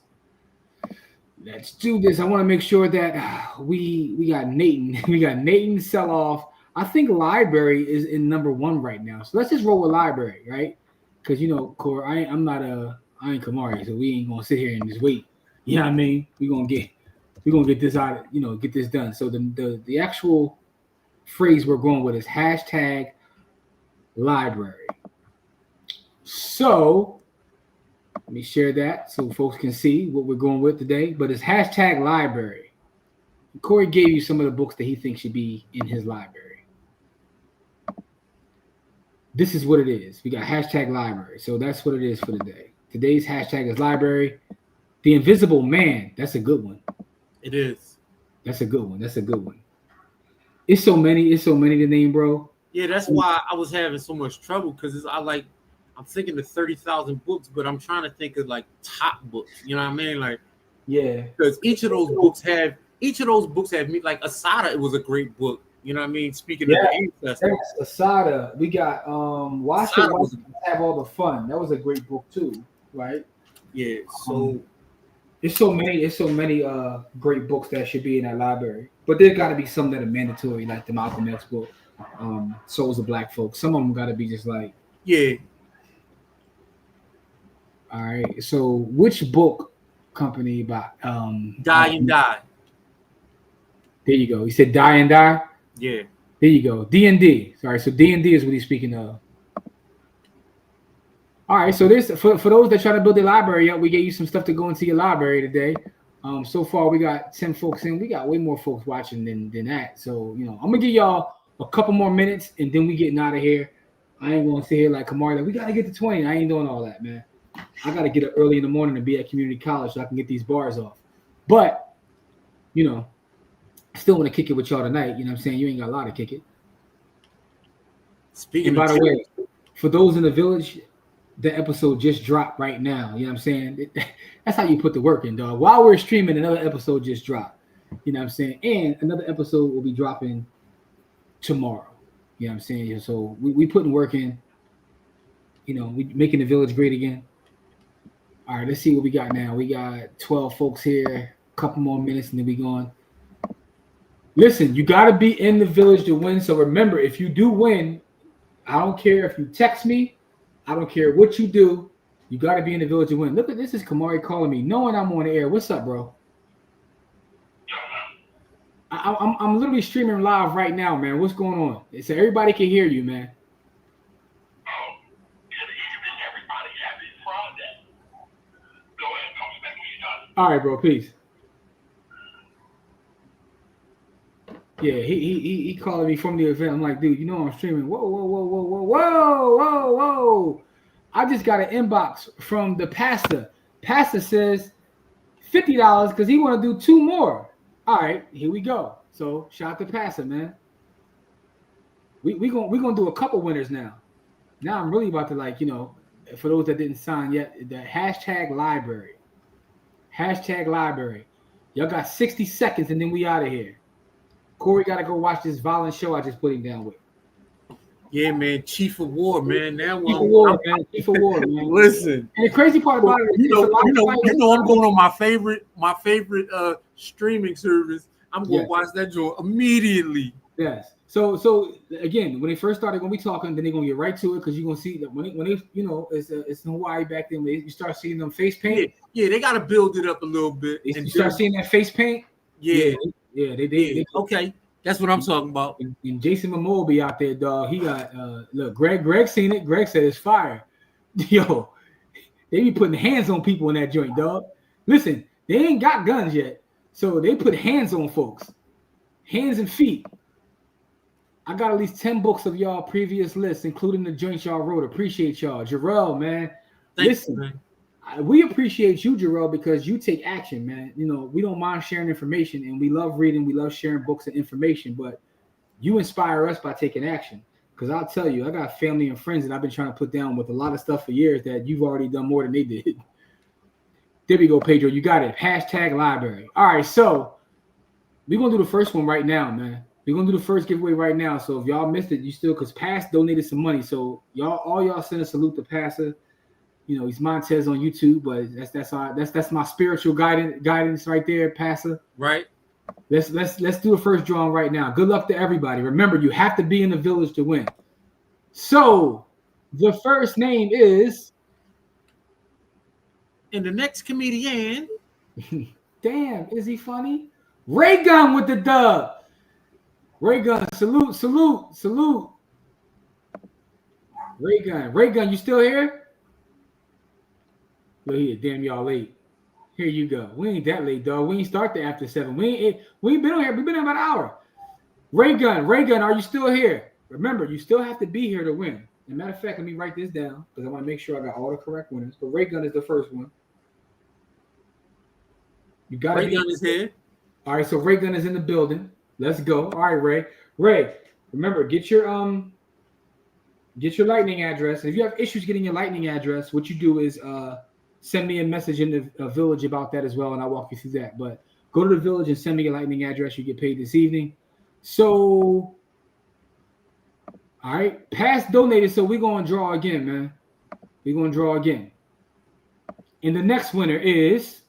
Let's do this. I want to make sure that we got Nathan. We got Nathan sell off. I think library is in number one right now. So let's just roll with library, right? Because Core, I ain't Kamari, so we ain't gonna sit here and just wait. You know what I mean? We're gonna get this out, get this done. So the actual phrase we're going with is hashtag library. So let me share that so folks can see what we're going with today. But it's hashtag library. Corey gave you some of the books that he thinks should be in his library. This is what it is. We got hashtag library. So that's what it is for today. Today's hashtag is library. The Invisible Man. That's a good one. It is. That's a good one. It's so many to name, bro. Yeah, that's why I was having so much trouble, because I'm thinking of 30,000 books, but I'm trying to think of like top books. You know what I mean? Like, yeah, because each of those books have me, like Asada. It was a great book. You know what I mean? Speaking of the ancestors, Asada. We got Watch It Have All the Fun. That was a great book too, right? Yeah. So it's so many great books that should be in that library. But there got to be some that are mandatory, like the Malcolm X book, Souls of Black Folk. Some of them got to be just like, yeah. All right. So which book company by Die and Die? There you go. He said Die and Die. Yeah. There you go. D&D. Sorry. So D&D is what he's speaking of. All right. So there's for those that try to build a library up, we gave you some stuff to go into your library today. So far we got 10 folks in. We got way more folks watching than that. So I'm gonna give y'all a couple more minutes and then we getting out of here. I ain't gonna sit here like Kamari, like we gotta get to 20. I ain't doing all that, man. I got to get up early in the morning to be at community college so I can get these bars off. But, I still want to kick it with y'all tonight. You know what I'm saying? You ain't got a lot to kick it. And by the way, for those in the village, the episode just dropped right now. You know what I'm saying? That's how you put the work in, dog. While we're streaming, another episode just dropped. You know what I'm saying? And another episode will be dropping tomorrow. You know what I'm saying? So we putting work in. We making the village great again. All right, let's see what we got now. We got 12 folks here, a couple more minutes, and then we going. Listen, you got to be in the village to win. So remember, if you do win, I don't care if you text me. I don't care what you do. You got to be in the village to win. Look at this. Is Kamari calling me, knowing I'm on the air. What's up, bro? I'm literally streaming live right now, man. What's going on? So everybody can hear you, man. All right, bro. Peace. Yeah, he calling me from the event. I'm like, dude, I'm streaming. Whoa. I just got an inbox from the pastor. Pastor says $50 because he want to do 2 more. All right, here we go. So shout out to pastor, man. We gonna do a couple winners now. Now I'm really about to for those that didn't sign yet, the hashtag library. Hashtag library. Y'all got 60 seconds and then we out of here. Corey got to go watch this violent show I just put him down with. Yeah, man, Chief of War, man. Now Chief of War, man. Chief of War, man. Listen, and the crazy part about it is, it's a lot of I'm going on my favorite streaming service. I'm going to watch that joint immediately. Yes. So again, when they first started gonna be talking, then they're gonna get right to it because you're gonna see that when they it's in Hawaii back then. You start seeing them face paint. Yeah, they gotta build it up a little bit. You start seeing that face paint. Yeah. They okay. That's what I'm talking about. And Jason Momoa be out there, dog. He got look, Greg seen it. Greg said it's fire. Yo, they be putting hands on people in that joint, dog. Listen, they ain't got guns yet, so they put hands on folks, hands and feet. I got at least 10 books of y'all previous lists, including the joints y'all wrote. Appreciate y'all. Jarrell, man. Listen, man. We appreciate you, Jarrell, because you take action, man. You know, we don't mind sharing information, and we love reading. We love sharing books and information, but you inspire us by taking action. Because I'll tell you, I got family and friends that I've been trying to put down with a lot of stuff for years that you've already done more than they did. There we go, Pedro. You got it. Hashtag library. All right, so we're going to do the first one right now, man. We're gonna do the first giveaway right now. So if y'all missed it, you still because Pass donated some money. So y'all send a salute to Passer. You know, he's Montez on YouTube, but that's my spiritual guidance right there, Passer. Right. Let's do the first drawing right now. Good luck to everybody. Remember, you have to be in the village to win. So the first name is, and the next comedian. Damn, is he funny? Ray Gun with the dub. Ray Gun, salute. Ray Gun, you still here? Look here, damn y'all late. Here you go. We ain't that late, dog. We ain't start the after 7. We ain't been on here. We've been here about an hour. Ray Gun, are you still here? Remember, you still have to be here to win. As a matter of fact, let me write this down because I want to make sure I got all the correct winners. But Ray Gun is the first one. You got Ray Gun is here. All right, so Ray Gun is in the building. Let's go. All right, Ray. Ray, remember, get your lightning address. And if you have issues getting your lightning address, what you do is send me a message in the village about that as well, and I'll walk you through that. But go to the village and send me your lightning address. You get paid this evening. So, all right, Pass donated, so we're going to draw again, man. We're going to draw again. And the next winner is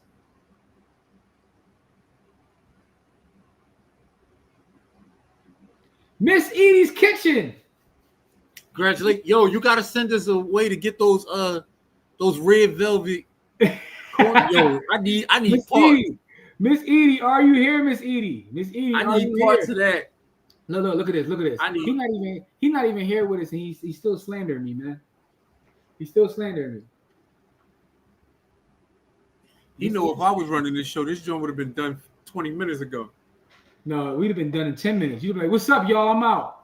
Miss Edie's Kitchen. Congratulations. Yo, you gotta send us a way to get those red velvet. Yo, I need Miss parts. Edie. Miss Edie, are you here, Miss Edie? Miss Edie, I need parts of that. No, look at this. He's not even here with us, and he's still slandering me, man. He's still slandering me. You know, if I was running this show, this joint would have been done 20 minutes ago. No, we'd have been done in 10 minutes. You'd be like, "What's up, y'all? I'm out."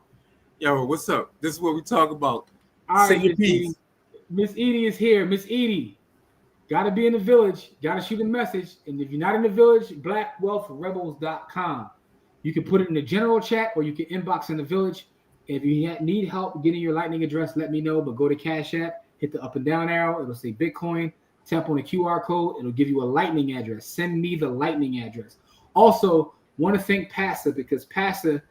Yo, what's up? This is what we talk about. All Say right, your piece. Miss Edie is here. Miss Edie, gotta be in the village. Gotta shoot a message. And if you're not in the village, blackwealthrebels.com. You can put it in the general chat or you can inbox in the village. If you need help getting your lightning address, let me know. But go to Cash App, hit the up and down arrow. It'll say Bitcoin. Tap on the QR code. It'll give you a lightning address. Send me the lightning address. Also, want to thank Passer because Passer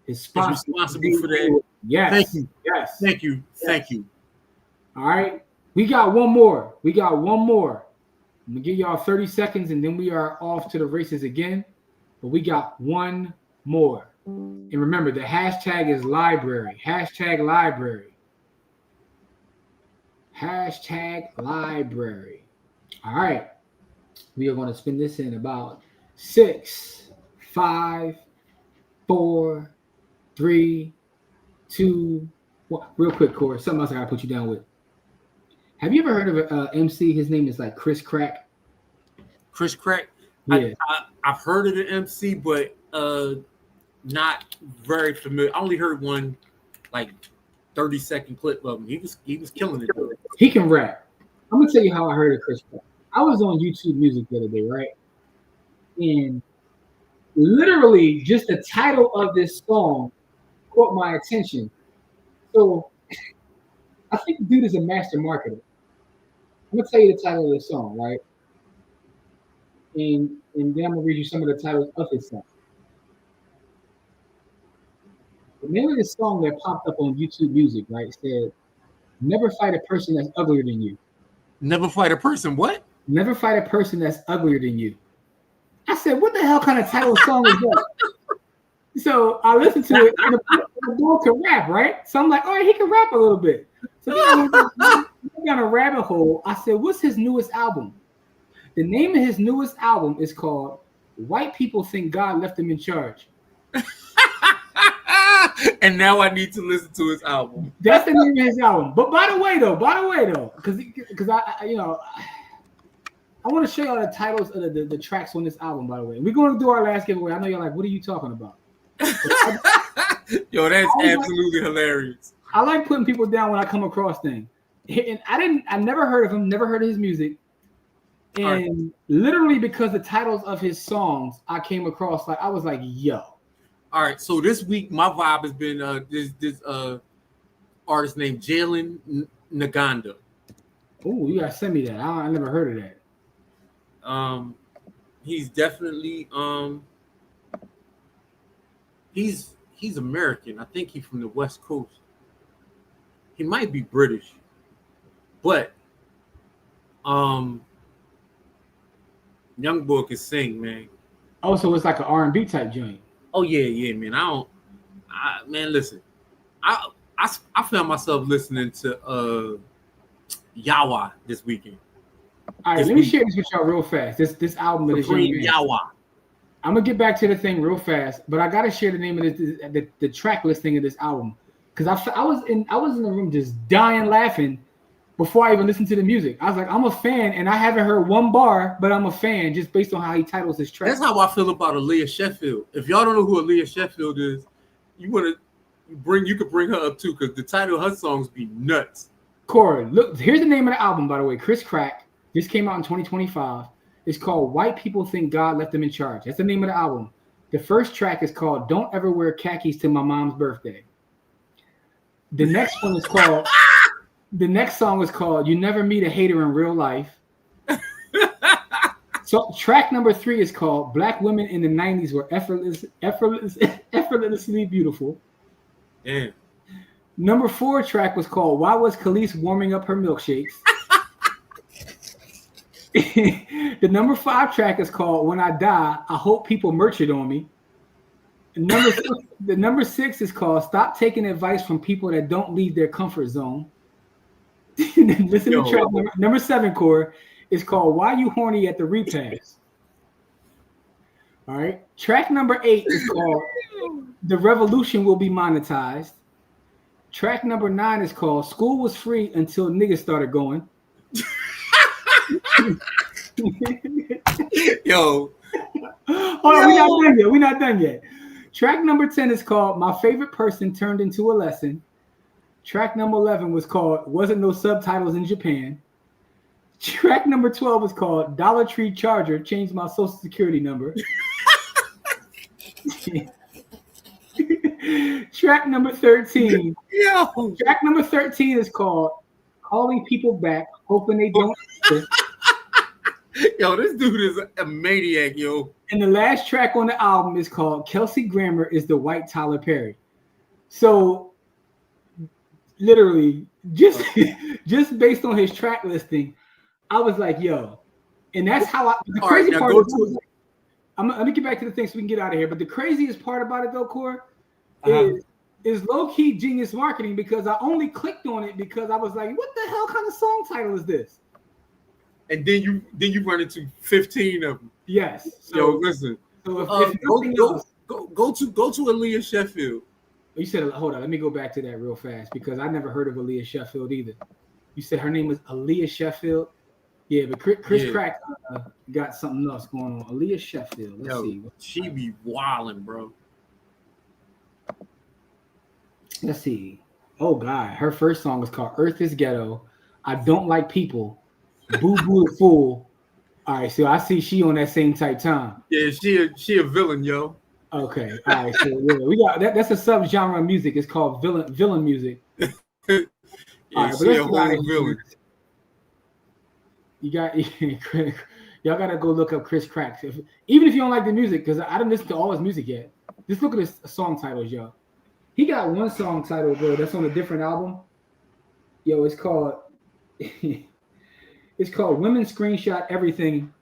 is responsible for that. Yes. Thank you. Yes. Thank you. Yes. Thank you. All right. We got one more. I'm going to give y'all 30 seconds and then we are off to the races again. But we got one more. And remember, the hashtag is library. Hashtag library. Hashtag library. All right. We are going to spin this in about 6, 5, 4, 3, 2, 1. Real quick, Corey. Something else I gotta put you down with. Have you ever heard of an MC? His name is like Chris Crack. Chris Crack. Yeah. I've heard of the MC, but not very familiar. I only heard one like 30-second clip of him. He was killing it though. He can rap. I'm gonna tell you how I heard of Chris Crack. I was on YouTube Music the other day, right? And literally just the title of this song caught my attention. So I think the dude is a master marketer. I'm gonna tell you the title of the song, right? And then I'm gonna read you some of the titles of his song. The name of this song that popped up on YouTube Music, right, said, "Never fight a person that's uglier than you. Never fight a person. What? Never fight a person that's uglier than you." I said, "What the hell kind of title song is that?" So I listened to it, and the boy can rap, right? So I'm like, all right, he can rap a little bit. So then I went down a rabbit hole. I said, what's his newest album? The name of his newest album is called "White People Think God Left Them in Charge." And now I need to listen to his album. That's the name of his album. But by the way, though, because I want to show y'all the titles of the tracks on this album, by the way. We're going to do our last giveaway. I know you're like, what are you talking about? Yo, that's absolutely hilarious. I like putting people down when I come across things. And I never heard of him, never heard of his music. And literally because the titles of his songs, I came across, like, I was like, yo. All right, so this week my vibe has been this artist named Jalen Naganda. Oh, you gotta send me that. I never heard of that. He's definitely he's American. I think he's from the West Coast. He might be British, but young boy can sing, man. Oh, so it's like an R&B type joint. Oh yeah, man. Man, listen. I found myself listening to Yawa this weekend. All right, let me share this with y'all real fast. This album of this young man. Yawa. I'm gonna get back to the thing real fast, but I gotta share the name of the track listing of this album, because I was in the room just dying laughing before I even listened to the music. I was like, I'm a fan, and I haven't heard one bar, but I'm a fan just based on how he titles his track. That's how I feel about Aaliyah Sheffield. If y'all don't know who Aaliyah Sheffield is, you could bring her up too, because the title of her songs be nuts. Corey, look, here's the name of the album, by the way. Chris Crack. This came out in 2025. It's called "White People Think God Left Them in Charge." That's the name of the album. The first track is called "Don't Ever Wear Khakis to My Mom's Birthday." The next one is called. The next song is called "You Never Meet a Hater in Real Life." So track number 3 is called "Black Women in the 90s Were Effortlessly Beautiful." Yeah. Number 4 track was called "Why Was Khalees Warming Up Her Milkshakes?" The number 5 track is called "When I Die, I Hope People Merch It on Me." The number 6 is called "Stop Taking Advice from People That Don't Leave Their Comfort Zone." Listen to track number 7, Core, is called "Why You Horny at the Repast." All right. Track number 8 is called "The Revolution Will Be Monetized." Track number 9 is called "School Was Free Until Niggas Started Going." Yo. Hold on, we're not done yet. Track number 10 is called "My Favorite Person Turned Into a Lesson." Track number 11 was called "Wasn't No Subtitles in Japan." Track number 12 was called "Dollar Tree Charger Changed My Social Security Number." Track number 13. Yo. Track number 13 is called "Calling People Back, Hoping They Don't." Yo, this dude is a maniac, yo. And the last track on the album is called "Kelsey Grammer is the White Tyler Perry." So literally just based on his track listing, I was like, yo. And that's how the crazy part is, let me get back to the thing so we can get out of here. But the craziest part about it though, Core, is low-key genius marketing, because I only clicked on it because I was like, what the hell kind of song title is this? And then you run into 15 of them. Yes. So, yo, listen. So if go to Aaliyah Sheffield. You said, hold on, let me go back to that real fast, because I never heard of Aaliyah Sheffield either. You said her name was Aaliyah Sheffield? Yeah, but Chris Crack got something else going on. Aaliyah Sheffield. Let's see. She be wilding, bro. Let's see. Oh, God. Her first song is called "Earth is Ghetto." "I Don't Like People." "Boo Boo the Fool." All right, so I see she on that same type time. Yeah, she a villain, yo. Okay, all right, so yeah, we got that. That's a subgenre of music. It's called villain music. Yeah, all right, she a whole villain. You got y'all gotta go look up Chris Crack. Even if you don't like the music, because I didn't listen to all his music yet. Just look at his song titles, y'all. He got one song titled, bro, that's on a different album. Yo, it's called it's called Women Screenshot Everything.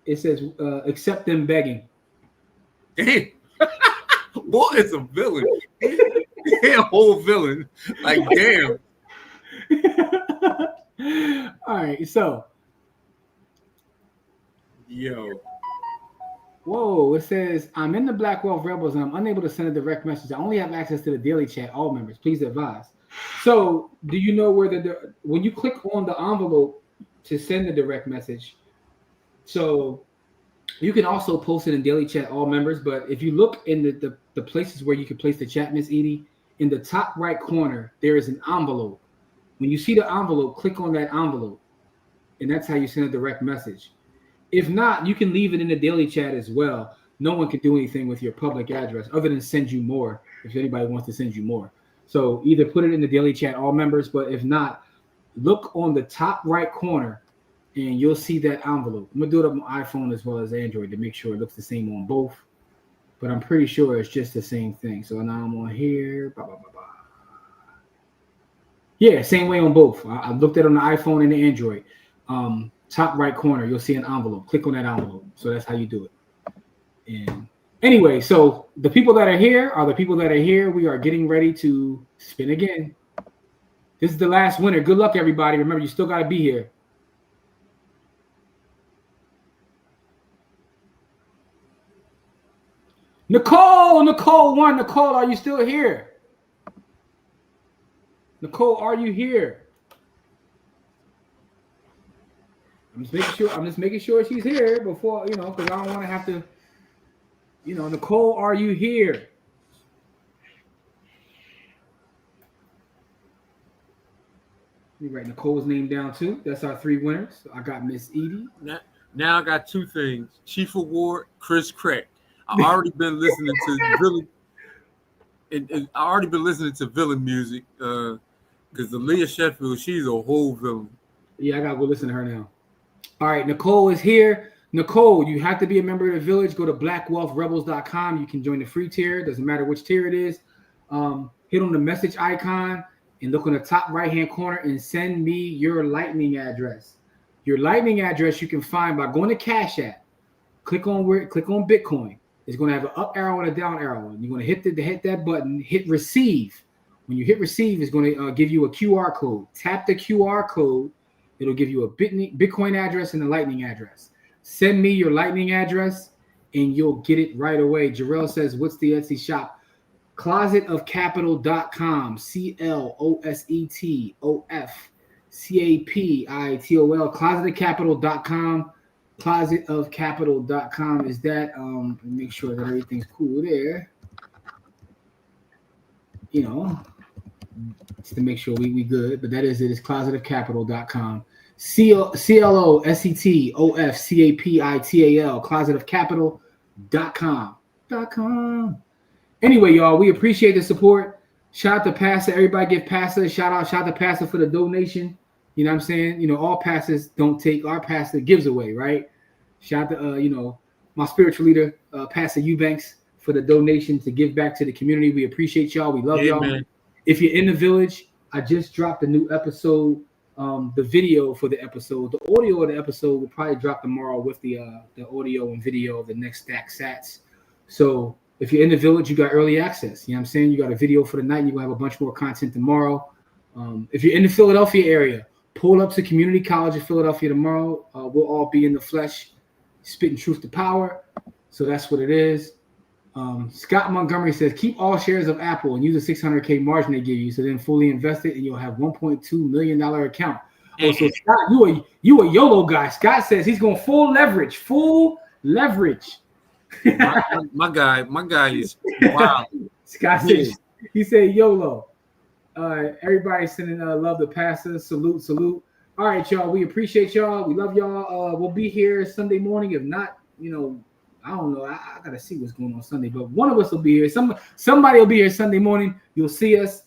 It says except them begging. Damn. Boy, it's a villain. He a whole villain. Like, damn. All right, so Yo. whoa, it says I'm in the Black Wealth Rebels and I'm unable to send a direct message. I only have access to the daily chat. All members, please advise. So, do you know where when you click on the envelope to send the direct message? So you can also post it in daily chat, all members. But if you look in the places where you can place the chat, Miss Edie, in the top right corner there is an envelope. When you see the envelope, click on that envelope, and that's how you send a direct message. If not, you can leave it in the daily chat as well. No one can do anything with your public address other than send you more if anybody wants to send you more. So either put it in the daily chat, all members, but if not, look on the top right corner and you'll see that envelope. I'm going to do it on my iPhone as well as Android to make sure it looks the same on both, but I'm pretty sure it's just the same thing. So now I'm on here. Blah, blah, blah, blah. Yeah, same way on both. I looked at it on the iPhone and the Android. Top right corner, you'll see an envelope. Click on that envelope. So that's how you do it. And anyway, so the people that are here are the people that are here. We are getting ready to spin again. This is the last winner. Good luck, everybody. Remember, you still got to be here. Nicole won. Nicole, are you still here? Nicole, are you here? I'm just making sure she's here before, because I don't want to have to, Nicole, are you here? Let me write Nicole's name down too. That's our 3 winners. I got Miss Edie. Now I got 2 things. Chief Award, Chris Crack. I already been listening to villain music because the Leah Sheffield, she's a whole villain. Yeah, I gotta go listen to her now. All right, Nicole is here. Nicole, you have to be a member of the village. Go to blackwealthrebels.com. You can join the free tier. Doesn't matter which tier it is. Hit on the message icon and look on the top right-hand corner and send me your Lightning address. Your Lightning address you can find by going to Cash App. Click on Bitcoin. It's going to have an up arrow and a down arrow. And you're going to hit that button, hit receive. When you hit receive, it's going to give you a QR code. Tap the QR code. It'll give you a Bitcoin address and a Lightning address. Send me your Lightning address and you'll get it right away. Jarrell says, what's the Etsy shop? Closetofcapital.com. CLOSETOFCAPITOL. Closetofcapital.com. Closetofcapital.com is that. Make sure that everything's cool there. Just to make sure we good. But that is it. It's closetofcapital.com. CLOSETOFCAPITAL. Closetofcapital.com. Anyway, y'all, we appreciate the support. Shout out to Pastor. Everybody give Pastor a shout out. Shout out to Pastor for the donation. You know what I'm saying? All pastors don't take. Our pastor gives away, right? Shout out to, my spiritual leader, Pastor Eubanks, for the donation to give back to the community. We appreciate y'all. We love y'all. Man. If you're in the village, I just dropped a new episode. The video for the episode. The audio of the episode will probably drop tomorrow with the audio and video of the next stack sats. So if you're in the village, you got early access. You know what I'm saying? You got a video for the night. You're going to have a bunch more content tomorrow. If you're in the Philadelphia area, pull up to Community College of Philadelphia tomorrow. We'll all be in the flesh, spitting truth to power. So that's what it is. Scott Montgomery says, keep all shares of Apple and use a $600K margin they give you. So then fully invest it and you'll have $1.2 million account. Oh, so Scott, you a YOLO guy. Scott says he's going full leverage. my guy is wild. Scott says, he said YOLO. Everybody sending love to Pastor. Salute. All right, y'all. We appreciate y'all. We love y'all. We'll be here Sunday morning. If not, I don't know. I gotta see what's going on Sunday, but one of us will be here. Somebody will be here Sunday morning. You'll see us.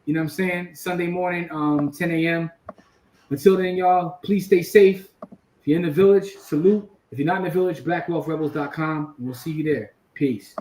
You know what I'm saying? Sunday morning, 10 a.m. Until then, y'all, please stay safe. If you're in the village, salute. If you're not in the village, blackwealthrebels.com, and we'll see you there. Peace.